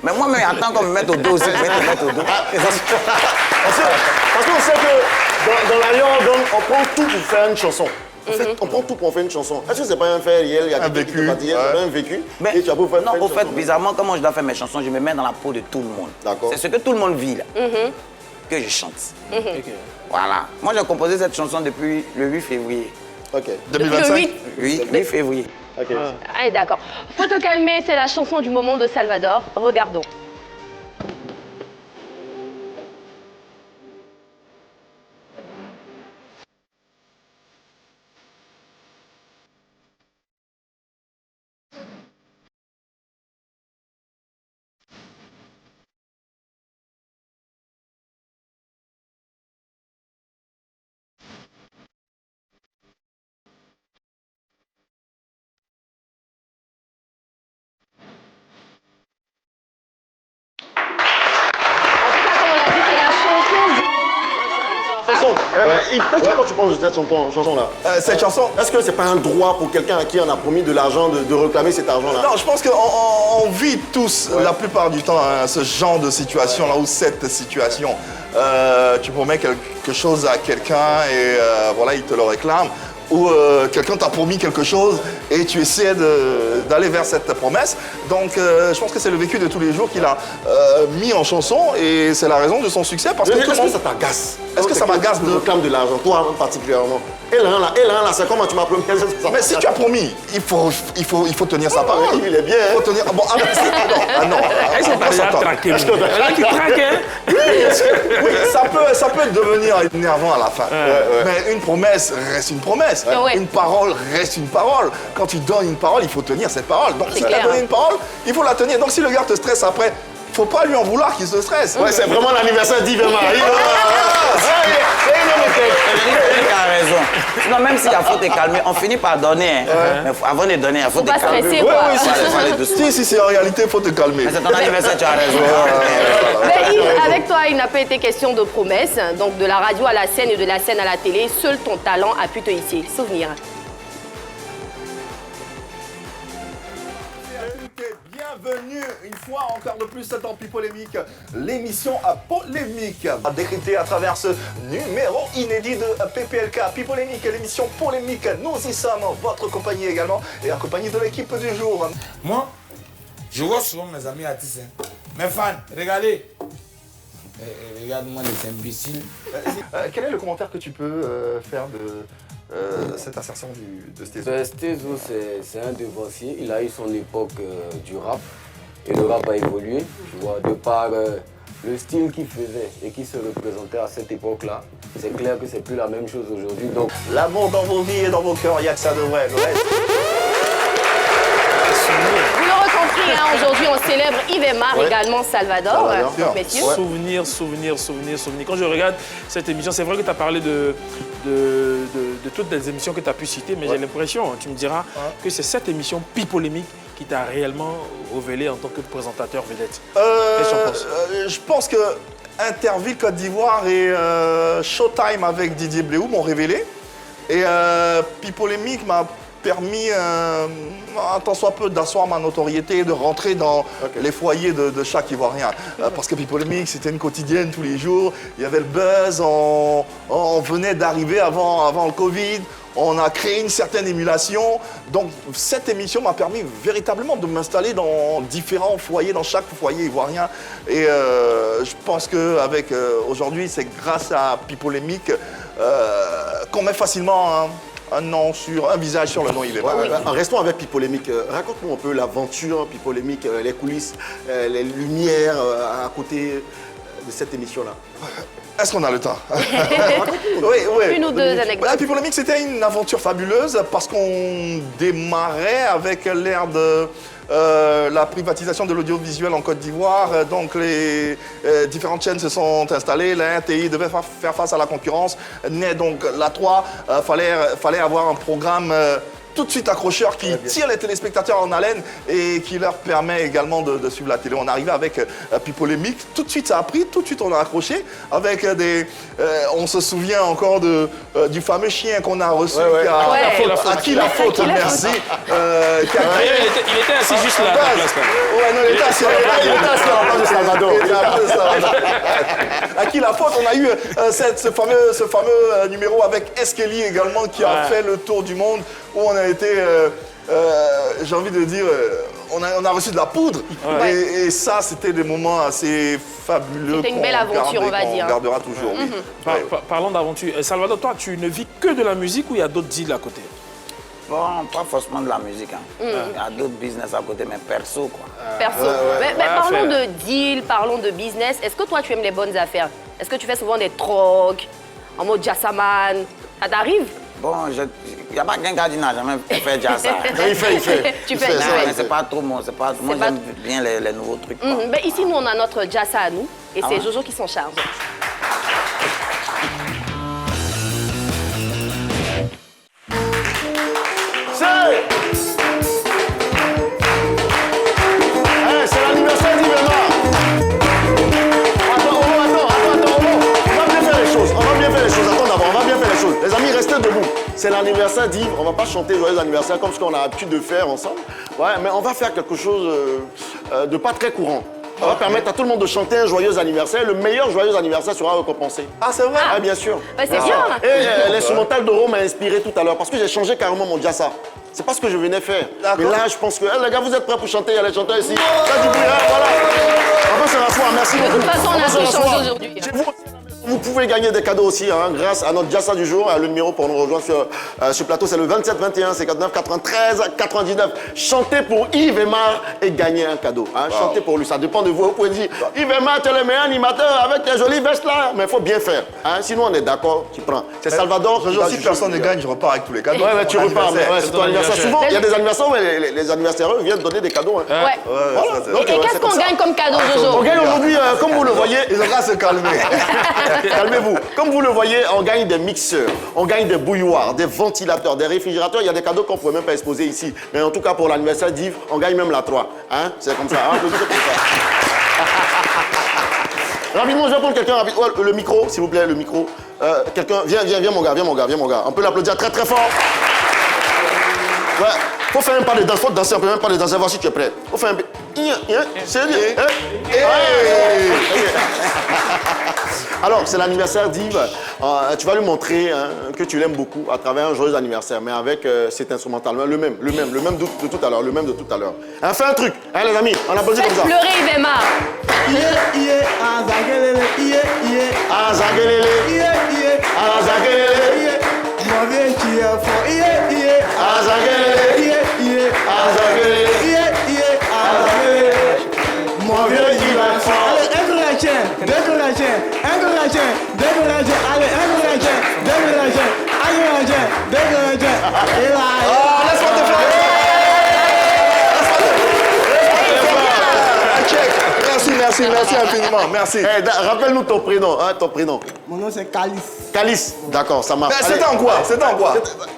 Mais moi-même, attends qu'on me mette au dos aussi, je vais te mettre au dos. Parce qu'on sait que dans la Lyon, on prend tout pour faire une chanson. En fait, on prend tout pour faire une chanson. Est-ce que c'est pas un fait réel? Il y a un vécu. Un vécu. Mais et tu as beau faire non, au fait, chanson. bizarrement, comment je dois faire mes chansons, je me mets dans la peau de tout le monde. D'accord. C'est ce que tout le monde vit là, que je chante. Voilà. Moi, j'ai composé cette chanson depuis le 8 février. Ok. 2025? Oui, 8 février. Ok. Allez, d'accord. Faut te calmer, c'est la chanson du moment de Salvador. Regardons. Quand tu penses de cette chanson-là, Cette chanson, est-ce que c'est pas un droit pour quelqu'un à qui on a promis de l'argent de réclamer cet argent-là? non, je pense qu'on vit tous, la plupart du temps, hein, ce genre de situation-là, ou cette situation. Tu promets quelque chose à quelqu'un et voilà, il te le réclame. Ou quelqu'un t'a promis quelque chose et tu essaies d'aller vers cette promesse. Donc je pense que c'est le vécu de tous les jours qu'il a mis en chanson et c'est la raison de son succès. Parce que Est-ce que ça t'agace? Est-ce que ça m'agace de réclame de l'argent, toi particulièrement? Et là, c'est comment tu m'as promis? Mais si tu as promis, il faut tenir sa parole. Il est bien. Il faut tenir... Bon, non. Est-ce que déjà traqué? Là qui traque, hein? Oui, ça peut devenir énervant à la fin. Mais une promesse reste une promesse. Une parole reste une parole. Quand tu donnes une parole, il faut tenir cette parole. Donc si tu as donné une parole, il faut la tenir. Donc si le gars te stresse après, faut pas lui en vouloir qu'il se stresse. Ouais, c'est vraiment l'anniversaire d'Yves et Marie. Il a raison. Sinon, même si la faute est calmée, on finit par donner. Hein. Mais avant de donner, il faut te pas calmer. stresser, quoi. Si, en réalité, il faut te calmer. Mais c'est ton anniversaire, tu as raison. Mais Yves, avec toi, il n'a pas été question de promesses. Donc, de la radio à la scène et de la scène à la télé, seul ton talent a pu te hisser. Souvenir. Bienvenue une fois encore de plus dans Pipolémique, l'émission à polémique, décryptée à travers ce numéro inédit de PPLK. Pipolémique, l'émission polémique, nous y sommes, votre compagnie également, et en compagnie de l'équipe du jour. Moi, je vois souvent mes amis artistes, mes fans, regardez. Regarde-moi les imbéciles. Quel est le commentaire que tu peux faire de cette assertion de Stezo? Stezo, c'est un devancier. Il a eu son époque du rap. Et le rap a évolué, tu vois, de par le style qu'il faisait et qui se représentait à cette époque-là. C'est clair que c'est plus la même chose aujourd'hui. Donc, l'amour dans vos vies et dans vos cœurs, il n'y a que ça de vrai. Le reste... Vous l'aurez compris, hein, aujourd'hui on célèbre Yves et Mar, également Salvador. Messieurs. Souvenir. Quand je regarde cette émission, c'est vrai que tu as parlé de toutes les émissions que tu as pu citer, mais j'ai l'impression, tu me diras, que c'est cette émission Pipolémique qui t'a réellement révélé en tant que présentateur vedette. Qu'est-ce que tu en penses? Je pense que Interville Côte d'Ivoire et Showtime avec Didier Bléou m'ont révélé. Et Pipolémique m'a permis, un tant soit peu, d'asseoir ma notoriété et de rentrer dans les foyers de chaque Ivoirien. Parce que Pipolémique, c'était une quotidienne tous les jours. Il y avait le buzz, on venait d'arriver avant le Covid. On a créé une certaine émulation. Donc, cette émission m'a permis véritablement de m'installer dans différents foyers, dans chaque foyer ivoirien. Et je pense qu'avec aujourd'hui, c'est grâce à Pipolémique qu'on met facilement un nom sur un visage sur le nom Yves et Mar. Restons avec Pipolémique. Raconte-nous un peu l'aventure Pipolémique, les coulisses, les lumières à côté de cette émission-là. Est-ce qu'on a le temps? Oui. Une ou deux anecdotes. Pipolémique, c'était une aventure fabuleuse parce qu'on démarrait avec l'ère de la privatisation de l'audiovisuel en Côte d'Ivoire. Donc les différentes chaînes se sont installées. La RTI devait faire face à la concurrence. Naît donc la 3. Fallait avoir un programme tout de suite accrocheur qui tire les téléspectateurs en haleine et qui leur permet également de suivre la télé. On arrivait avec Pipolémique, tout de suite ça a pris, tout de suite on a accroché avec on se souvient encore du fameux chien qu'on a reçu. À qui la faute, merci. Il était assis juste là. Il était assis à de Salvador. À qui la faute? On a eu ce fameux numéro avec Eskelly également qui a fait le tour du monde où on a été, j'ai envie de dire, on a reçu de la poudre. Et ça, c'était des moments assez fabuleux. C'était une belle aventure, on va dire. On gardera toujours, oui. Parlons d'aventure. Salvador, toi, tu ne vis que de la musique ou il y a d'autres deals à côté? Bon, pas forcément de la musique. Il y a d'autres business à côté, mais perso, quoi. Perso. Mais parlons de deal, parlons de business. Est-ce que toi, tu aimes les bonnes affaires? Est-ce que tu fais souvent des trocs, en mode jassaman? Ça t'arrive? Bon, il n'y a pas qu'un gars qui n'a jamais fait jazz. Il fait. Tu fais. Non, mais c'est pas trop moi. Moi, j'aime bien les nouveaux trucs. Mais ici, nous, on a notre jassa à nous. Et c'est Jojo qui s'en charge. C'est l'anniversaire d'Yves et Mar. Attends. On va bien faire les choses. Attends d'abord, on va bien faire les choses. Les amis, restez debout. C'est l'anniversaire d'Yves. On va pas chanter joyeux anniversaire comme ce qu'on a l'habitude de faire ensemble. Ouais, mais on va faire quelque chose de pas très courant. On va permettre à tout le monde de chanter un joyeux anniversaire. Le meilleur joyeux anniversaire sera récompensé. Ah, c'est vrai? Ah, bien sûr. Bah, c'est bien. Et l'instrumental d'Oro m'a inspiré tout à l'heure parce que j'ai changé carrément mon jassa. C'est pas ce que je venais faire. Mais là, je pense que... les gars, vous êtes prêts pour chanter? Il y a les chanteurs ici. Là, du bruit, voilà. On va se rasseoir. Merci beaucoup. De toute façon, on a tout changé aujourd'hui. Chez vous aussi, Vous pouvez gagner des cadeaux aussi hein, grâce à notre Jassa du jour. Le numéro pour nous rejoindre sur ce plateau, c'est le 27 21 59 93 99. Chantez pour Yves Aymar et gagnez un cadeau. Hein. Wow. Chantez pour lui, ça dépend de vous. Vous pouvez dire, Yves Aymar, tu es le meilleur animateur avec tes jolies vestes là. Mais il faut bien faire. Hein. Sinon, on est d'accord, tu prends. C'est Salvador. Si personne ne gagne, je repars avec tous les cadeaux. Ouais, tu repars. C'est ton anniversaire. Souvent, il y a des anniversaires où les anniversaires viennent donner des cadeaux. Hein. Ouais. Voilà. Et qu'est-ce qu'on gagne comme cadeau, Jojo? On gagne aujourd'hui, comme vous le voyez. Ils ont qu'à se calmer. Calmez-vous. Comme vous le voyez, on gagne des mixeurs, on gagne des bouilloires, des ventilateurs, des réfrigérateurs. Il y a des cadeaux qu'on ne pourrait même pas exposer ici. Mais en tout cas, pour l'anniversaire d'Yves, on gagne même la 3. Hein? C'est comme ça. Hein? C'est comme ça. Rapidement, je vais prendre quelqu'un. Le micro, s'il vous plaît, le micro. Quelqu'un, viens mon gars. On peut l'applaudir très très fort. Ouais. Faut faire un pas de danse, faut danser un peu, même pas de danser, voir si tu es prêt. Faut faire un peu. C'est bien. Alors, c'est l'anniversaire d'Yves. Tu vas lui montrer hein, que tu l'aimes beaucoup à travers un joyeux anniversaire, mais avec cet instrumental, le même de tout à l'heure, Hein, fais un truc, hein, les amis, on applaudit comme ça. Faites pleurer Yves Aymar. Laisse-moi te faire. Merci infiniment, merci. Rappelle-nous ton prénom, hein, ton prénom. Mon nom c'est Calice. Calice, d'accord, ça marche. C'était en quoi?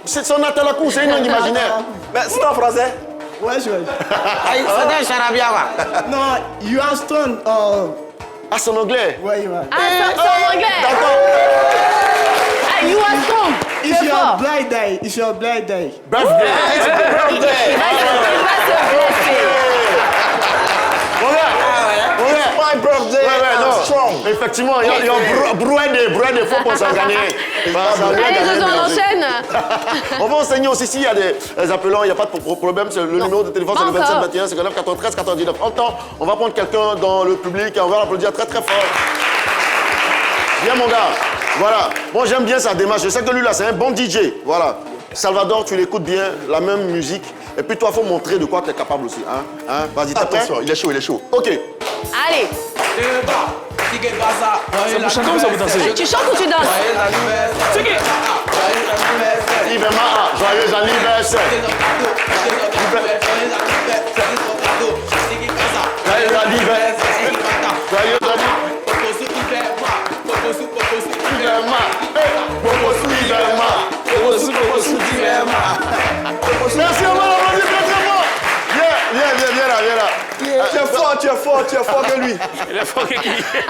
C'est son atalakou, c'est une langue imaginaire. Mais c'est en français? Ouais. C'était un charabia, quoi. Non, you are strong. Ah, c'est en anglais? Ouais. Ah, c'est en anglais. D'accord. Ah, you are strong. It's your birthday. It's your birthday. Birthday. Il va se blesser. My birthday, non. strong. Effectivement, il y a brouet des faux pour s'en gagner. Allez, Jojo, on enchaîne. On va enseigner aussi s'il y a des appelants, il n'y a pas de problème. Le numéro de téléphone, c'est le 27 21 59 93 99. En temps, on va prendre quelqu'un dans le public et on va l'applaudir très très fort. Viens mon gars. Voilà. Moi j'aime bien sa démarche. Je sais que lui là, c'est un bon DJ. Voilà. Salvador, tu l'écoutes bien, la même musique. Et puis toi, il faut montrer de quoi tu es capable aussi. Hein? Vas-y, t'es prêt? Attention, il est chaud. Ok. Allez. Vous chantez ou ça vous dansez? Tu chantes ou tu danses? C'est qui? Yves Aymar, joyeux anniversaire. Joyeux anniversaire. Merci, on va l'applaudir très très fort. Viens là. Tu es fort que lui. Il est fort que qui?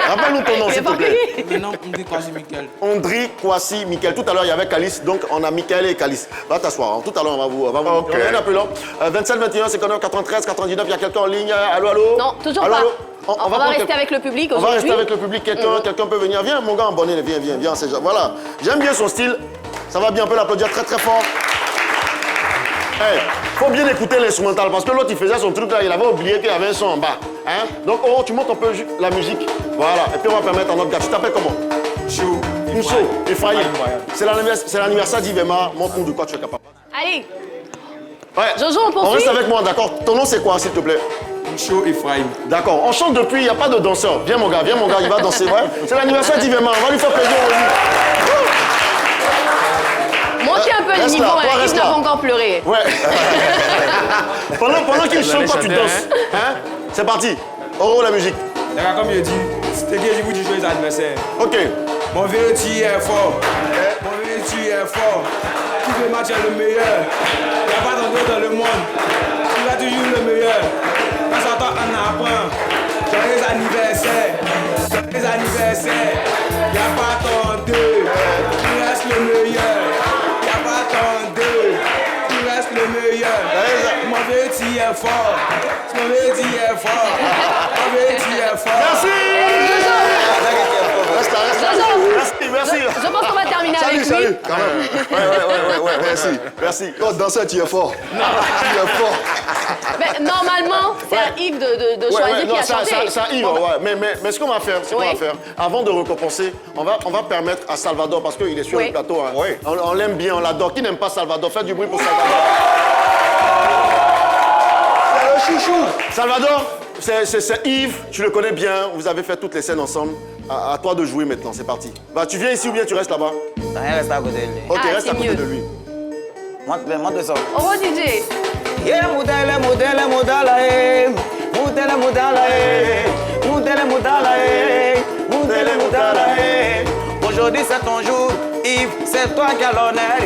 Rappelle-nous ton nom, s'il te plaît. Le nom, Ondri Kwasi Michael. Ondri Kwasi Michael. Tout à l'heure, il y avait Calice, donc on a Michael et Calice. Va t'asseoir. Tout à l'heure, on va vous Okay. on est un appelant. 27 21 59 93 99. Il y a quelqu'un en ligne. Allô? Non, toujours allô, pas. allô? On va rester avec le public aujourd'hui. On va rester avec le public. Quelqu'un peut venir. Viens, mon gars en bonnet. Viens. Voilà. J'aime bien son style. Ça va bien, on peut l'applaudir très très fort. Faut bien écouter l'instrumental parce que l'autre il faisait son truc là, il avait oublié qu'il y avait un son en bas. Hein? Donc tu montes un peu la musique. Voilà. Et puis on va permettre à notre gars. Tu t'appelles comment? Chou. Ephraim. C'est l'anniversaire d'Yves Aymar. Montre-nous de quoi tu es capable. Allez. Ouais. Jojo, on poursuit. On reste avec moi, d'accord? Ton nom c'est quoi, s'il te plaît? Chou Ephraim. D'accord. On chante depuis, il n'y a pas de danseur. Viens mon gars, il va danser. Ouais. C'est l'anniversaire d'Yves Aymar. On va lui faire plaisir aujourd'hui. Montez un peu le niveau, ils n'ont pas encore pleuré. Ouais. pendant qu'il chante, toi tu danses. Hein? C'est parti. Oh, la musique. D'accord, comme je dis, c'était que je vous dis joyeux anniversaire. Ok. Mon vieux, tu es fort. Mon vieux, tu es fort. Tu veux match le meilleur. Il n'y a pas d'endroit dans le monde. Tu vas toujours le meilleur. Quand ça t'en apprend. Joyeux anniversaire. Joyeux anniversaire. Il n'y a pas ton deux. Tu restes le meilleur. Le meilleur. Mon vieux, tu es fort. Mon vieux, tu es fort. Mon vieux, tu es fort. Merci. Jojo. Merci. Je pense qu'on va terminer avec lui. salut, quand même. Ouais, merci. Quand danseur, tu es fort. Tu es fort. Mais normalement, c'est à Yves de choisir qui a chanté. C'est à Yves, mais ce qu'on va faire, avant de récompenser, on va permettre à Salvador, parce qu'il est sur le plateau, hein, on l'aime bien, on l'adore. Qui n'aime pas Salvador? Faites du bruit pour Salvador. C'est le chouchou. Salvador, c'est Yves, tu le connais bien, vous avez fait toutes les scènes ensemble. À toi de jouer maintenant, c'est parti. Bah, tu viens ici ou bien tu restes là-bas? Reste à côté de lui. Ok, reste à côté de lui. Monte le son. Au revoir, DJ. Yeah, modèle, aujourd'hui c'est ton jour, Yves, c'est toi qui as l'honneur.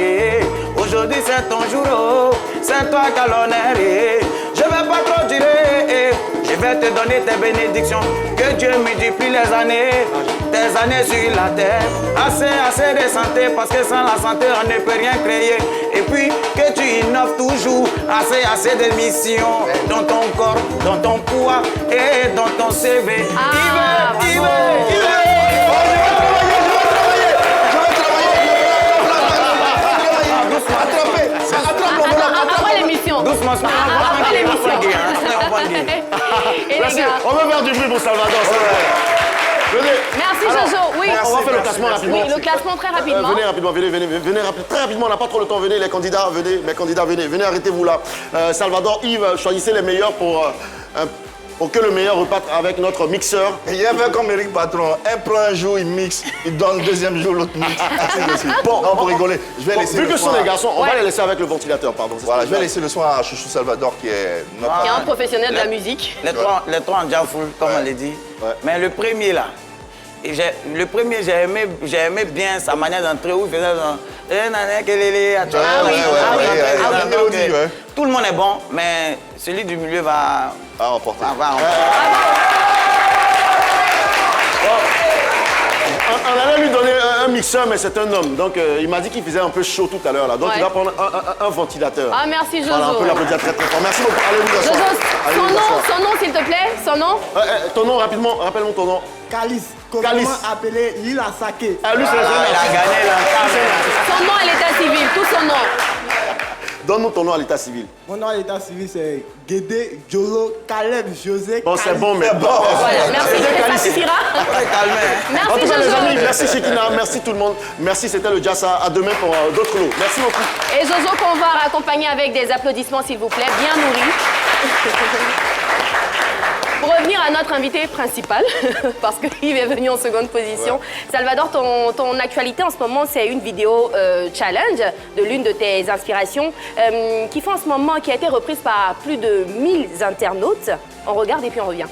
Aujourd'hui c'est ton jour, oh, c'est toi qui as l'honneur. Je vais pas trop durer, je vais te donner tes bénédictions. Que Dieu multiplie les années, tes années sur la terre. Assez de santé, parce que sans la santé on ne peut rien créer. Et puis que tu innoves toujours, assez de missions dans ton corps, dans ton poids et dans ton CV. Yves. Après l'émission. Doucement, après l'émission. Merci. On va faire du bruit pour Salvador. Venez. Merci Jojo. Oui. On va faire le classement rapidement. Oui, le classement très rapidement. Venez rapidement, venez très rapidement. On n'a pas trop le temps. Venez les candidats, venez, arrêtez-vous là. Salvador, Yves, choisissez les meilleurs pour que le meilleur reparte avec notre mixeur. Il y avait comme Eric Patron, un prend un jour, il mixe, il donne le deuxième jour, l'autre mixe. Ainsi de suite. Bon, pour rigoler, je vais laisser vu que ce sont les garçons, on va les laisser avec le ventilateur, pardon. Voilà, je vais laisser le soin à Chouchou Salvador qui est notre... Qui est un professionnel de la musique. Les trois en full, comme on l'a dit. Mais le premier là, j'ai aimé bien sa manière d'entrer où il faisait tout le monde est bon, mais celui du milieu va remporter. On allait lui donner un mixeur, mais c'est un homme. Donc, il m'a dit qu'il faisait un peu chaud tout à l'heure. Là. Donc, il va prendre un ventilateur. Ah, merci Jojo. Voilà, on peut l'applaudir très très fort. Merci beaucoup. Allez, vous asseoir. Son nom, s'il te plaît. Son nom. Ton nom, rapidement. Rappelle-moi ton nom. Calice. Comment appelé Lila Sake. Ah, lui, c'est le il a gagné là. Son nom à l'état civil, tout son nom. Donne-nous ton nom à l'état civil. Mon nom à l'état civil, c'est Guédé Jolo Caleb José. Bon, c'est bon, mais bon. Voilà, merci, ça suffira. En tout cas, les amis, merci Shekina, merci tout le monde. Merci, c'était le Jazz. À demain pour d'autres lots. Merci beaucoup. Et Jojo qu'on va raccompagner avec des applaudissements, s'il vous plaît, bien nourris. Pour revenir à notre invité principal, parce qu'il est venu en seconde position, Salvador, ton actualité en ce moment, c'est une vidéo challenge de l'une de tes inspirations qui fait en ce moment, qui a été reprise par plus de 1000 internautes. On regarde et puis on revient.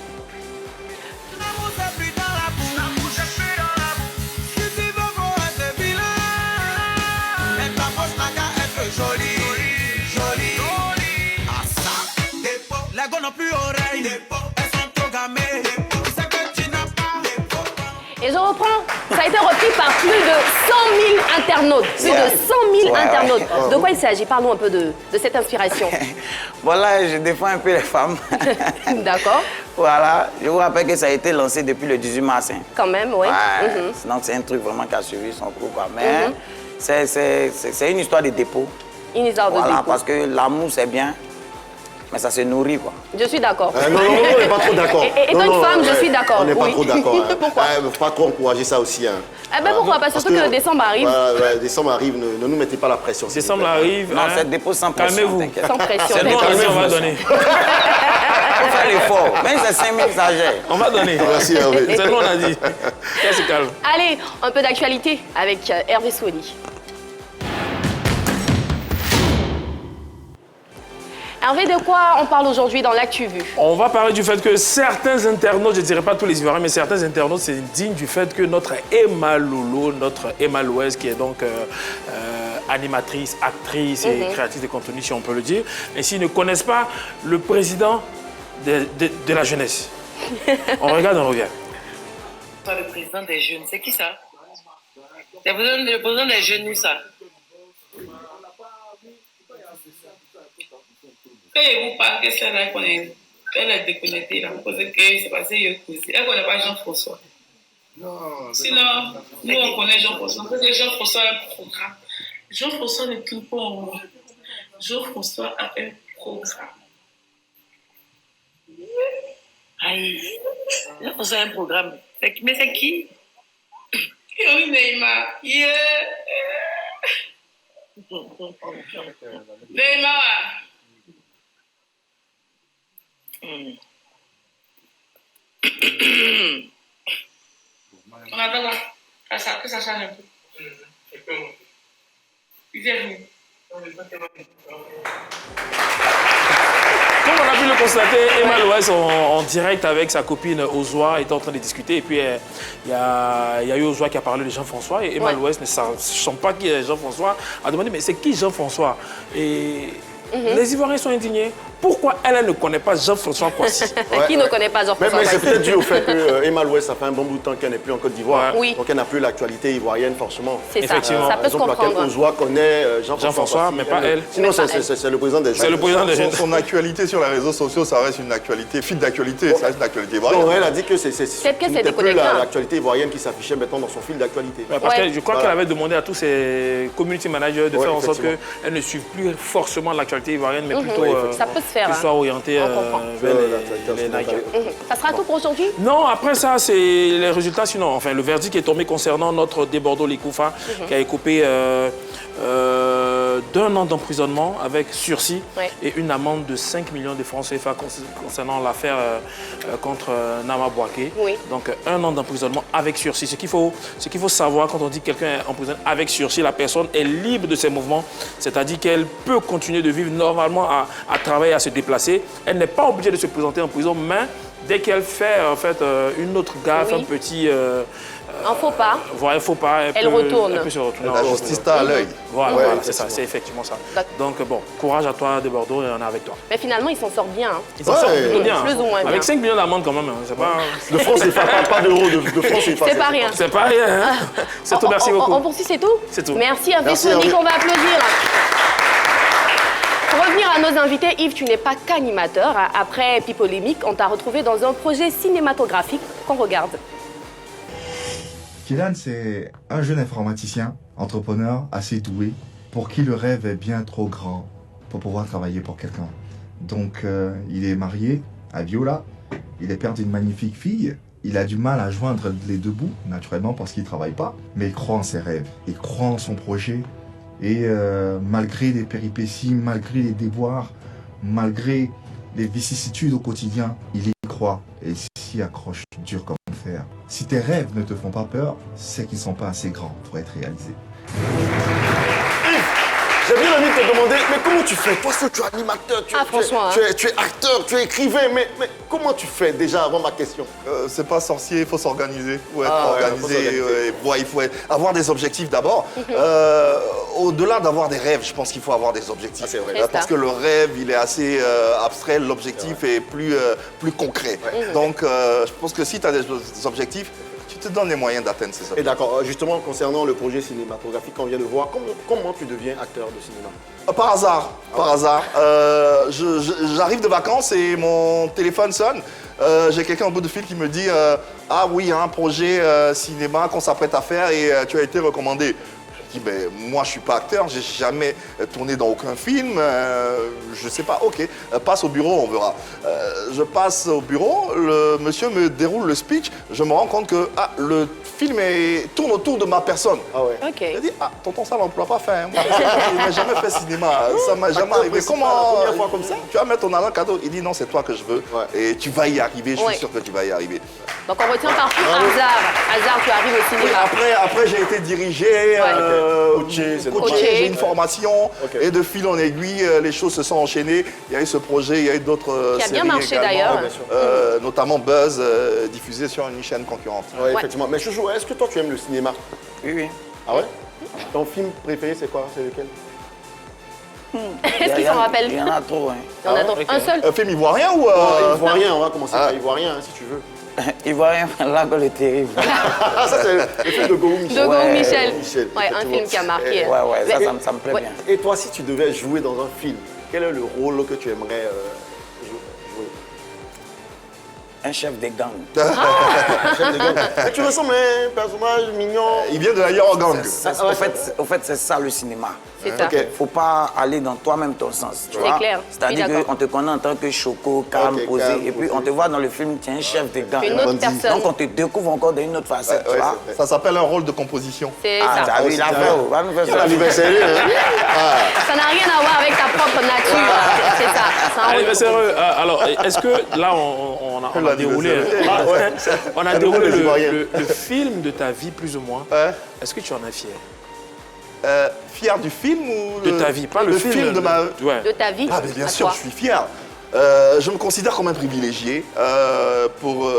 Et je reprends, ça a été repris par plus de 100 000 internautes. Plus de 100 000 internautes. De quoi il s'agit? Parlons un peu de cette inspiration. Voilà, je défends un peu les femmes. D'accord. Voilà, je vous rappelle que ça a été lancé depuis le 18 mars. Hein. Quand même, oui. Donc c'est un truc vraiment qui a suivi son cours. Mais c'est une histoire de dépôt. Une histoire de dépôt. Parce que l'amour, c'est bien. Mais ça se nourrit, quoi. Je suis d'accord. Non, on n'est pas trop d'accord. Et toi, une femme, je suis d'accord. On n'est pas trop d'accord. Pourquoi? Il ne faut pas trop encourager ça aussi. Hein. Pourquoi? Parce surtout que décembre arrive. Décembre arrive, ne nous mettez pas la pression. Décembre arrive. Non, c'est dépôt sans pression. Calmez-vous. Sans pression. C'est nous, on va donner. On va faire l'effort. Même c'est 5 000, ça gère. On va donner. Merci, Hervé. C'est nous, on a dit. Qu'est-ce calme. Allez, un peu d'actualité avec Hervé Souani. Hervé, de quoi on parle aujourd'hui dans l'Actu Vu? On va parler du fait que certains internautes, je ne dirais pas tous les Ivoiriens, mais certains internautes s'indignent du fait que notre Emma Lolo, notre Emma Louez, qui est donc animatrice, actrice et créatrice de contenu, si on peut le dire, ainsi ne connaissent pas le président de la jeunesse. On regarde, on revient. Le président des jeunes, c'est qui ça? C'est le président des jeunes, où ça? Quand vous parlez de ça, là, elle est déconnectée, là, vous posez que c'est passé, elle ne connaît pas Jean-François. Sinon, nous, on connaît Jean-François. Parce que Jean-François a un programme. Jean-François ne tourne pas en rond. Jean-François a un programme. Aïe. Jean-François a un programme. Mais c'est qui? Oui, Neymar. Yeah. Neymar. On attend là. Que ça change un peu. Il vient venir. Comme on a pu le constater, Emma Loès en direct avec sa copine Ozwa était en train de discuter. Et puis il y a eu Ozwa qui a parlé de Jean-François. Et Emma Loès ne sent pas qui est Jean-François. A demandé mais c'est qui Jean-François? Et les Ivoiriens sont indignés. Pourquoi elle ne connaît pas Jean-François Kouassi? Qui ne connaît pas Jean-François Mais c'est peut-être dû au fait que Emma Loès, ça fait un bon bout de temps qu'elle n'est plus en Côte d'Ivoire. Oui. Donc elle n'a plus l'actualité ivoirienne forcément. C'est ça, ça peut se comprendre. Ozwa connaît Jean-François, mais pas elle. Sinon c'est le président des jeunes. C'est le président des jeunes. Son actualité sur les réseaux sociaux, ça reste une actualité, fil d'actualité, ça reste une actualité ivoirienne. Non, elle a dit que c'est plus hein. l'actualité ivoirienne qui s'affichait maintenant dans son fil d'actualité. Parce que je crois qu'elle avait demandé à tous ses community managers de faire en sorte qu'elle ne suive plus forcément l'actualité ivoirienne, mais plutôt ça peut se faire, qu'elle soit orientée vers les Nigériens. Ça sera tout pour aujourd'hui? Non, après ça, c'est les résultats. Sinon, enfin, le verdict est tombé concernant notre Debordo Likoufa, qui a écopé d'1 an d'emprisonnement avec sursis et une amende de 5 millions de francs CFA concernant l'affaire contre Nama Bouaké. Donc 1 an d'emprisonnement avec sursis. Ce qu'il faut savoir quand on dit que quelqu'un est emprisonné avec sursis, la personne est libre de ses mouvements, c'est-à-dire qu'elle peut continuer de vivre normalement, à travailler, à se déplacer. Elle n'est pas obligée de se présenter en prison, mais dès qu'elle fait en fait une autre gaffe, un petit... un faux pas. Voilà, un faux pas. Elle retourne. Elle peut se retourner. La justice t'a à l'œil. Voilà, c'est ça, c'est effectivement ça. Donc bon, courage à toi de Bordeaux et on est avec toi. Mais finalement, ils s'en sortent bien. Ils s'en sortent plutôt bien. Plus ou moins bien. Avec 5 millions d'amende quand même. C'est pas... De France, c'est pas d'euros, de France, c'est pas rien. C'est pas rien. C'est tout, merci beaucoup. On poursuit, c'est tout? C'est tout. Merci à Vessonique, on va applaudir. Pour revenir à nos invités, Yves, tu n'es pas qu'animateur. Après Pipolémique, on t'a retrouvé dans un projet cinématographique qu'on regarde. Kylian, c'est un jeune informaticien, entrepreneur, assez doué, pour qui le rêve est bien trop grand pour pouvoir travailler pour quelqu'un. Donc, il est marié à Viola, il est père d'une magnifique fille, il a du mal à joindre les deux bouts, naturellement, parce qu'il ne travaille pas, mais il croit en ses rêves, il croit en son projet, et malgré les péripéties, malgré les déboires, malgré les vicissitudes au quotidien, il y croit et s'y accroche dur comme fer. Si tes rêves ne te font pas peur, c'est qu'ils ne sont pas assez grands pour être réalisés. J'ai bien envie de te demander, mais comment tu fais? Toi, tu es animateur, tu es acteur, tu es écrivain, mais comment tu fais déjà avant ma question? C'est pas sorcier, il faut s'organiser. Il faut être organisé, il faut avoir des objectifs d'abord. Au-delà d'avoir des rêves, je pense qu'il faut avoir des objectifs. C'est vrai. Parce que le rêve, il est assez abstrait, l'objectif est plus concret. Donc, je pense que si tu as des objectifs, tu te donnes les moyens d'atteindre ces objectifs. Et d'accord, justement, concernant le projet cinématographique qu'on vient de voir, comment tu deviens acteur de cinéma? Par hasard, par hasard. J'arrive de vacances et mon téléphone sonne. J'ai quelqu'un au bout de fil qui me dit ah oui, il y a un projet cinéma qu'on s'apprête à faire et tu as été recommandé. Je dis, ben, moi je suis pas acteur, j'ai jamais tourné dans aucun film, je sais pas, ok, passe au bureau, on verra. Je passe au bureau, le monsieur me déroule le speech, je me rends compte que le film tourne autour de ma personne. Ah ouais. Okay. Je dis, tonton, ça l'emploi pas fait. Hein. Il m'a jamais fait cinéma, ça m'a jamais arrivé. Comment la première fois comme ça? Tu vas mettre ton argent cadeau. Il dit, non, c'est toi que je veux et tu vas y arriver, je suis sûr que tu vas y arriver. Donc on retient par pur hasard. Hasard, tu arrives au cinéma. Après j'ai été dirigé. Coaché, j'ai une formation et de fil en aiguille, les choses se sont enchaînées. Il y a eu ce projet, il y a eu d'autres qui a séries bien marché d'ailleurs. Notamment Buzz, diffusé sur une chaîne concurrente. Oui, effectivement. Mais Chouchou, est-ce que toi tu aimes le cinéma? Oui, oui. Ah ouais? Ton film préféré c'est quoi? C'est lequel? Est-ce qu'il s'en rappelle? Il y en a trop. Hein. Il y en a trop. Un seul? Un film ivoirien ou ivoirien, on va commencer par ivoirien si tu veux. Ivoirien, l'Alcool est terrible. Ça, c'est le film de Gohou Michel. De Gohou Michel. Ouais, un film qui a marqué. Ça me plaît bien. Et toi, si tu devais jouer dans un film, quel est le rôle que tu aimerais jouer? un chef de gang. Chef de gang. Mais tu ressembles à un personnage mignon. Il vient de la Yoro Gang. Au fait, c'est ça le cinéma. C'est ça. Il ne faut pas aller dans toi-même ton sens. C'est clair. C'est-à-dire qu'on te connaît en tant que choco, calme, posé. calme, et puis on te voit dans le film, tu es un chef de gang. Une autre personne. Donc on te découvre encore d'une autre facette. tu vois. Ça s'appelle un rôle de composition. C'est Ah, ça. t'as vu, il a fait. Va nous faire ça. L'anniversaire, Ça n'a rien à voir avec ta propre nature. C'est ça. C'est un rôle de Anniversaire, alors, est-ce que là, on a déroulé, on a déroulé le film de ta vie, plus ou moins. Est-ce que tu en es fier? Fier du film ou de ta vie, pas le film de ma... De ta vie. Ah, mais bien sûr, je suis fier. Je me considère comme un privilégié pour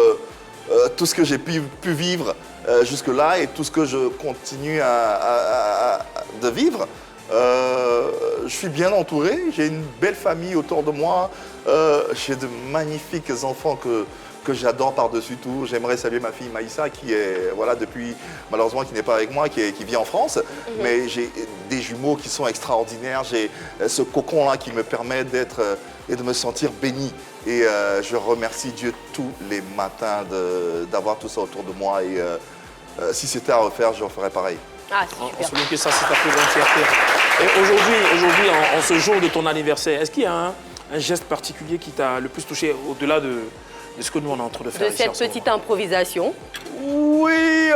tout ce que j'ai pu vivre jusque-là et tout ce que je continue de vivre. Je suis bien entouré, j'ai une belle famille autour de moi, j'ai de magnifiques enfants que j'adore par-dessus tout. J'aimerais saluer ma fille Maïssa qui est, voilà, depuis, malheureusement, qui n'est pas avec moi, qui vit en France. Mais j'ai des jumeaux qui sont extraordinaires. J'ai ce cocon-là qui me permet d'être et de me sentir béni. Et je remercie Dieu tous les matins d'avoir tout ça autour de moi. Et si c'était à refaire, je referais pareil. Ah, on souligne que ça, c'est ta plus grande fierté. Et aujourd'hui, en ce jour de ton anniversaire, est-ce qu'il y a un geste particulier qui t'a le plus touché au-delà de ce que nous, on est en train de faire de cette petite improvisation? Oui,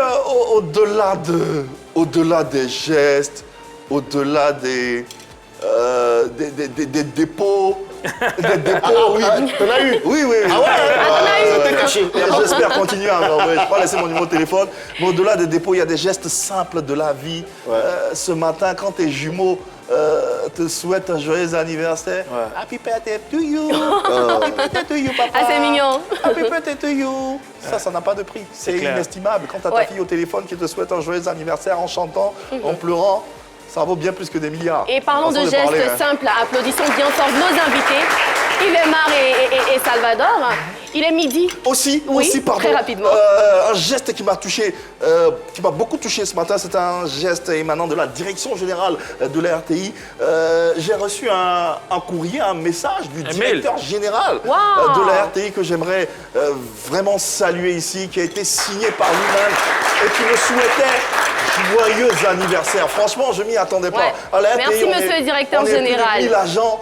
au-delà des gestes, au-delà des dépôts. Des dépôts, oui. T'en as eu? Oui, oui. Ah ouais? C'était caché. J'espère continuer. Je ne vais pas laisser mon numéro de téléphone. Mais au-delà des dépôts, il y a des gestes simples de la vie. Ce matin, quand tes jumeaux te souhaitent un joyeux anniversaire. Happy birthday to you. Happy birthday to you, papa. Ah, c'est mignon. Happy birthday to you. Ça n'a pas de prix. C'est inestimable. Quand tu as ta fille au téléphone qui te souhaite un joyeux anniversaire en chantant, en pleurant, ça vaut bien plus que des milliards. Et parlons de gestes simples, applaudissons bien fort nos invités, Yvemar et Salvador. Il est midi. Aussi, pardon. Très rapidement. Un geste qui m'a touché, qui m'a beaucoup touché ce matin, c'est un geste émanant de la direction générale de la RTI. J'ai reçu un courrier, un message du directeur général de la RTI que j'aimerais vraiment saluer ici, qui a été signé par lui-même et qui me souhaitait joyeux anniversaire. Franchement, je m'y attendais pas. À la RTI, merci, monsieur le directeur général. Plus de 1000 agents.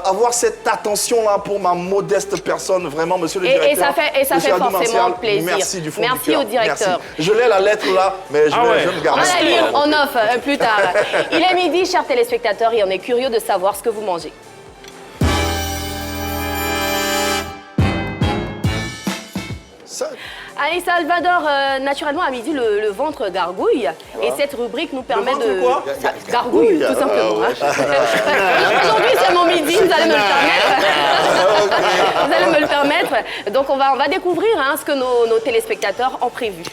Avoir cette attention-là pour ma modeste personne, vraiment, monsieur le directeur. Et ça fait forcément plaisir. Merci du fond du cœur. Merci au directeur. Merci. Je l'ai la lettre là, mais je me garde. On va la lire en off plus tard. Il est midi, chers téléspectateurs, et on est curieux de savoir ce que vous mangez. Allez, Salvador, naturellement, à midi, le ventre gargouille. Et cette rubrique nous permet de... Quoi gargouille, tout simplement. Aujourd'hui, c'est mon midi, vous allez me le permettre. Vous allez me le permettre. Donc, on va découvrir ce que nos téléspectateurs ont prévu.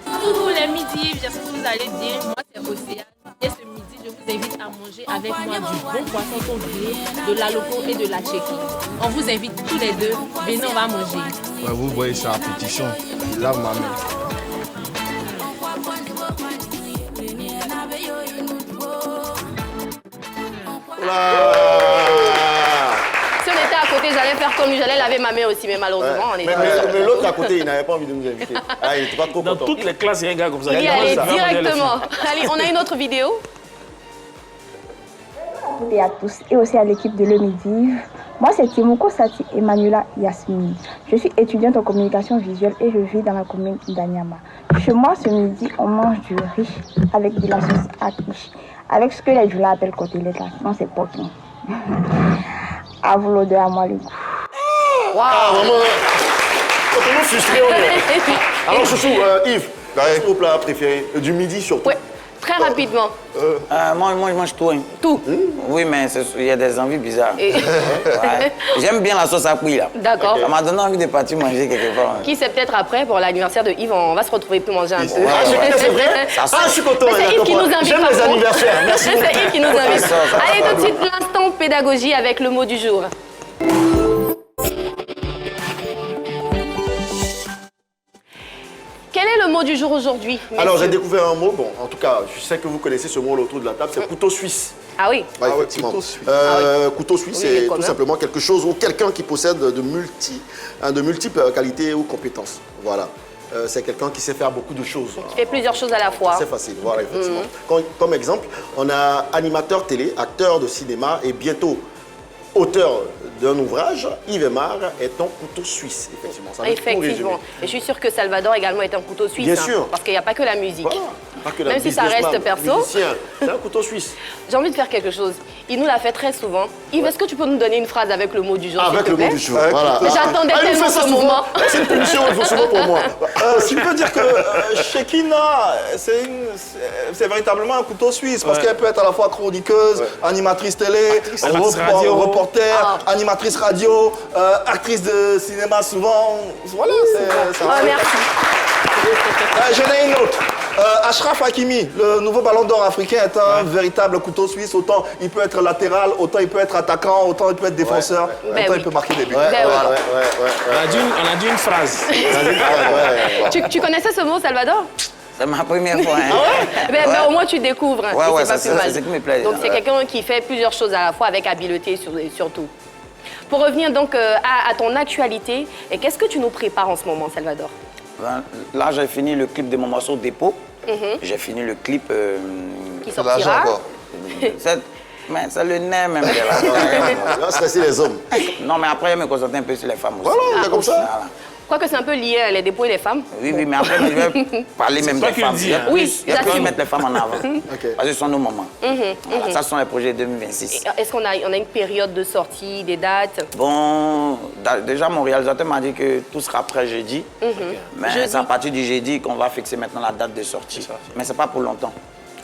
Tous les midis, j'espère que vous allez bien. Moi, c'est Océane. Et ce midi, je vous invite à manger avec moi du bon poisson congelé, de la loco et de la tchéquie. On vous invite tous les deux. Venez, on va manger. Ouais, vous voyez, c'est la pétition. Je lave ma main. Si on était à côté, j'allais faire comme lui, j'allais laver ma main aussi, mais malheureusement, on est Mais l'autre à côté, il n'avait pas envie de nous inviter. Ah, il était pas trop Dans content. toutes les classes, il y a un gars comme ça. Il y allait directement. Allez, on a une autre vidéo. Bonjour à tous et aussi à l'équipe de Le Midi. Moi, c'est Timoko Sati Emmanuela Yasmini. Je suis étudiante en communication visuelle et je vis dans la commune d'Anyama. Chez moi, ce midi, on mange du riz avec de la sauce akish, avec ce que les Djoula appellent côtelette là. Non, c'est poking. À vous l'odeur, à moi le goût. Ah, vraiment, totalement frustré, on est. Alors, chouchou, Yves, ton plat préféré du midi surtout? Oui, très rapidement. Moi, je mange tout. Tout? Oui, mais il y a des envies bizarres. Ouais. J'aime bien la sauce à pouille, là. D'accord. Ça m'a donné envie de partir manger quelque part. Qui sait peut-être après, pour l'anniversaire de Yves, on va se retrouver pour manger un peu. Ah, c'est vrai? Ah, je suis content. C'est Yves qui nous invite. J'aime les anniversaires, merci. C'est Yves qui nous invite. Allez, tout de suite, l'instant pédagogie avec le mot du jour. Quel est le mot du jour aujourd'hui? Alors, j'ai découvert un mot, bon, en tout cas, je sais que vous connaissez ce mot autour de la table, c'est couteau suisse. Ah oui? Ouais, effectivement. Couteau suisse, c'est tout simplement quelque chose ou quelqu'un qui possède de multiples qualités ou compétences. Voilà. C'est quelqu'un qui sait faire beaucoup de choses. Qui fait plusieurs choses à la fois. C'est facile, voilà, effectivement. Comme exemple, on a animateur télé, acteur de cinéma et bientôt auteur d'un ouvrage, Yves Aymar est un couteau suisse, effectivement. Ça effectivement. Et je suis sûre que Salvador également est un couteau suisse. Bien sûr. Parce qu'il n'y a pas que la musique. Voilà. Pas que la même si ça reste perso. C'est un couteau suisse. J'ai envie de faire quelque chose. Il nous l'a fait très souvent. Yves, est-ce que tu peux nous donner une phrase avec le mot du jour, avec le mot du jour, voilà. J'attendais tellement ce moment. C'est une punition, il faut souvent pour moi. Si je peux dire que Shekina, c'est véritablement un couteau suisse parce qu'elle peut être à la fois chroniqueuse, animatrice télé, reporter, animatrice radio, actrice de cinéma souvent. Voilà, c'est merci. J'en ai une autre. Achraf Hakimi, le nouveau ballon d'or africain, est un véritable couteau suisse. Autant il peut être latéral, autant il peut être attaquant, autant il peut être défenseur, autant il peut marquer des buts. On a dit une phrase. Tu connaissais ce mot, Salvador? C'est ma première fois. Hein. Mais au moins tu découvres. Ouais, c'est ce qui me plaît. Donc c'est quelqu'un qui fait plusieurs choses à la fois avec habileté surtout. Pour revenir donc à ton actualité, et qu'est-ce que tu nous prépares en ce moment, Salvador? Là, j'ai fini le clip de mon morceau Dépôt. J'ai fini le clip... qui sortira. Mais c'est le nez même de la... Là, c'est les hommes. Non, mais après, je me concentrer un peu sur les femmes aussi. Voilà, comme ça. Voilà. Quoique c'est un peu lié à les dépôts et les femmes. Oui, mais après, je vais parler même des femmes. Il y a plus mettre les femmes en avant. Parce que ce sont nos moments. Voilà, ça, ce sont les projets 2026. Est-ce qu'on a une période de sortie, des dates? Bon, déjà, mon réalisateur m'a dit que tout sera prêt jeudi. Mais c'est à partir du jeudi qu'on va fixer maintenant la date de sortie. Mais c'est pas pour longtemps.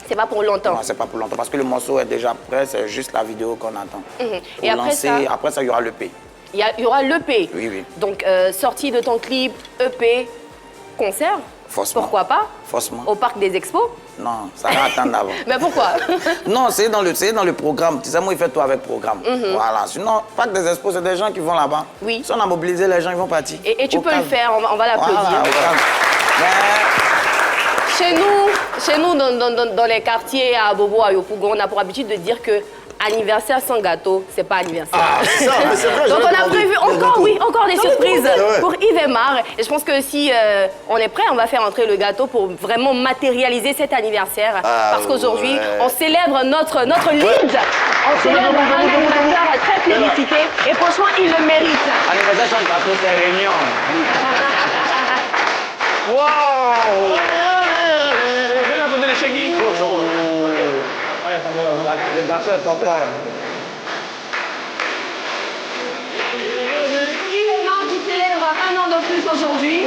C'est pas pour longtemps? Non, c'est pas pour longtemps. Parce que le morceau est déjà prêt, c'est juste la vidéo qu'on attend. Et après ça, il y aura l'EP. Il y aura l'EP. Oui. Donc, sortie de ton clip, EP, concert. Forcément. Pourquoi pas? Forcément. Au Parc des Expos? Non, ça va attendre avant. Mais pourquoi? Non, c'est dans le programme. Tu sais, moi, il fait tout avec programme. Voilà. Sinon, Parc des Expos, c'est des gens qui vont là-bas. Oui. Si on a mobilisé les gens, ils vont partir. Et tu peux le faire, on va l'applaudir. Voilà, Chez nous, dans les quartiers à Bobo, à Yopougon, on a pour habitude de dire que anniversaire sans gâteau, c'est pas anniversaire. Ah, c'est ça, mais c'est vrai. Donc on a prévu encore des surprises pour Yves Aymar. Et je pense que si on est prêt, on va faire entrer le gâteau pour vraiment matérialiser cet anniversaire. Parce qu'aujourd'hui, on célèbre notre lead. On célèbre un animateur très félicité. Et franchement, il le mérite. Anniversaire sans gâteau, c'est réunion. Wow! Le gâteau est ton frère. Yves Aymar qui célèbre un an de plus aujourd'hui.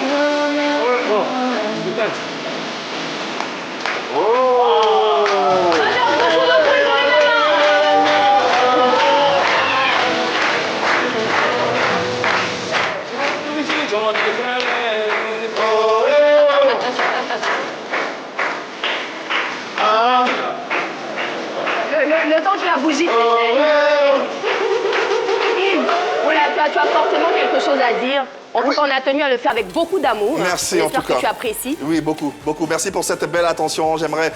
Le temps que la bougie Yves, tu as forcément quelque chose à dire. En tout cas, on a tenu à le faire avec beaucoup d'amour. Merci en tout cas. J'espère que tu apprécies. Oui, beaucoup. Merci pour cette belle attention. J'aimerais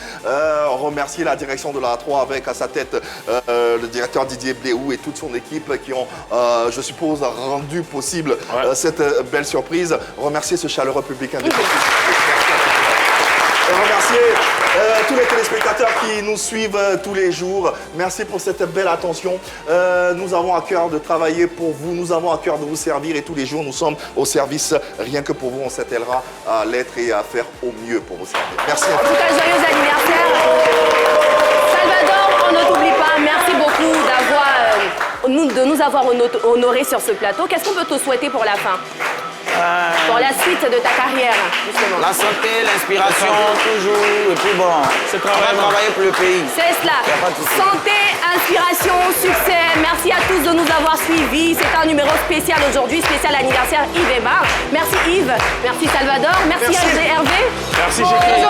remercier la direction de la A3 avec à sa tête le directeur Didier Bléou et toute son équipe qui ont, je suppose, rendu possible cette belle surprise. Remercier ce chaleureux public indépendant. Remercier tous les téléspectateurs qui nous suivent tous les jours. Merci pour cette belle attention. Nous avons à cœur de travailler pour vous. Nous avons à cœur de vous servir et tous les jours, nous sommes au service. Rien que pour vous, on s'attellera à l'être et à faire au mieux pour vous servir. Merci. En tout cas, joyeux anniversaire. Salvador, on ne t'oublie pas. Merci beaucoup de nous avoir honorés sur ce plateau. Qu'est-ce qu'on peut te souhaiter pour la fin? Pour la suite de ta carrière, justement. La santé, l'inspiration, toujours. Et puis bon, on va travailler pour le pays. C'est cela. Santé, inspiration, succès. Merci à tous de nous avoir suivis. C'est un numéro spécial aujourd'hui, spécial anniversaire Yves Aymar. Merci Yves, merci Salvador, merci Hervé. Merci Jérémy.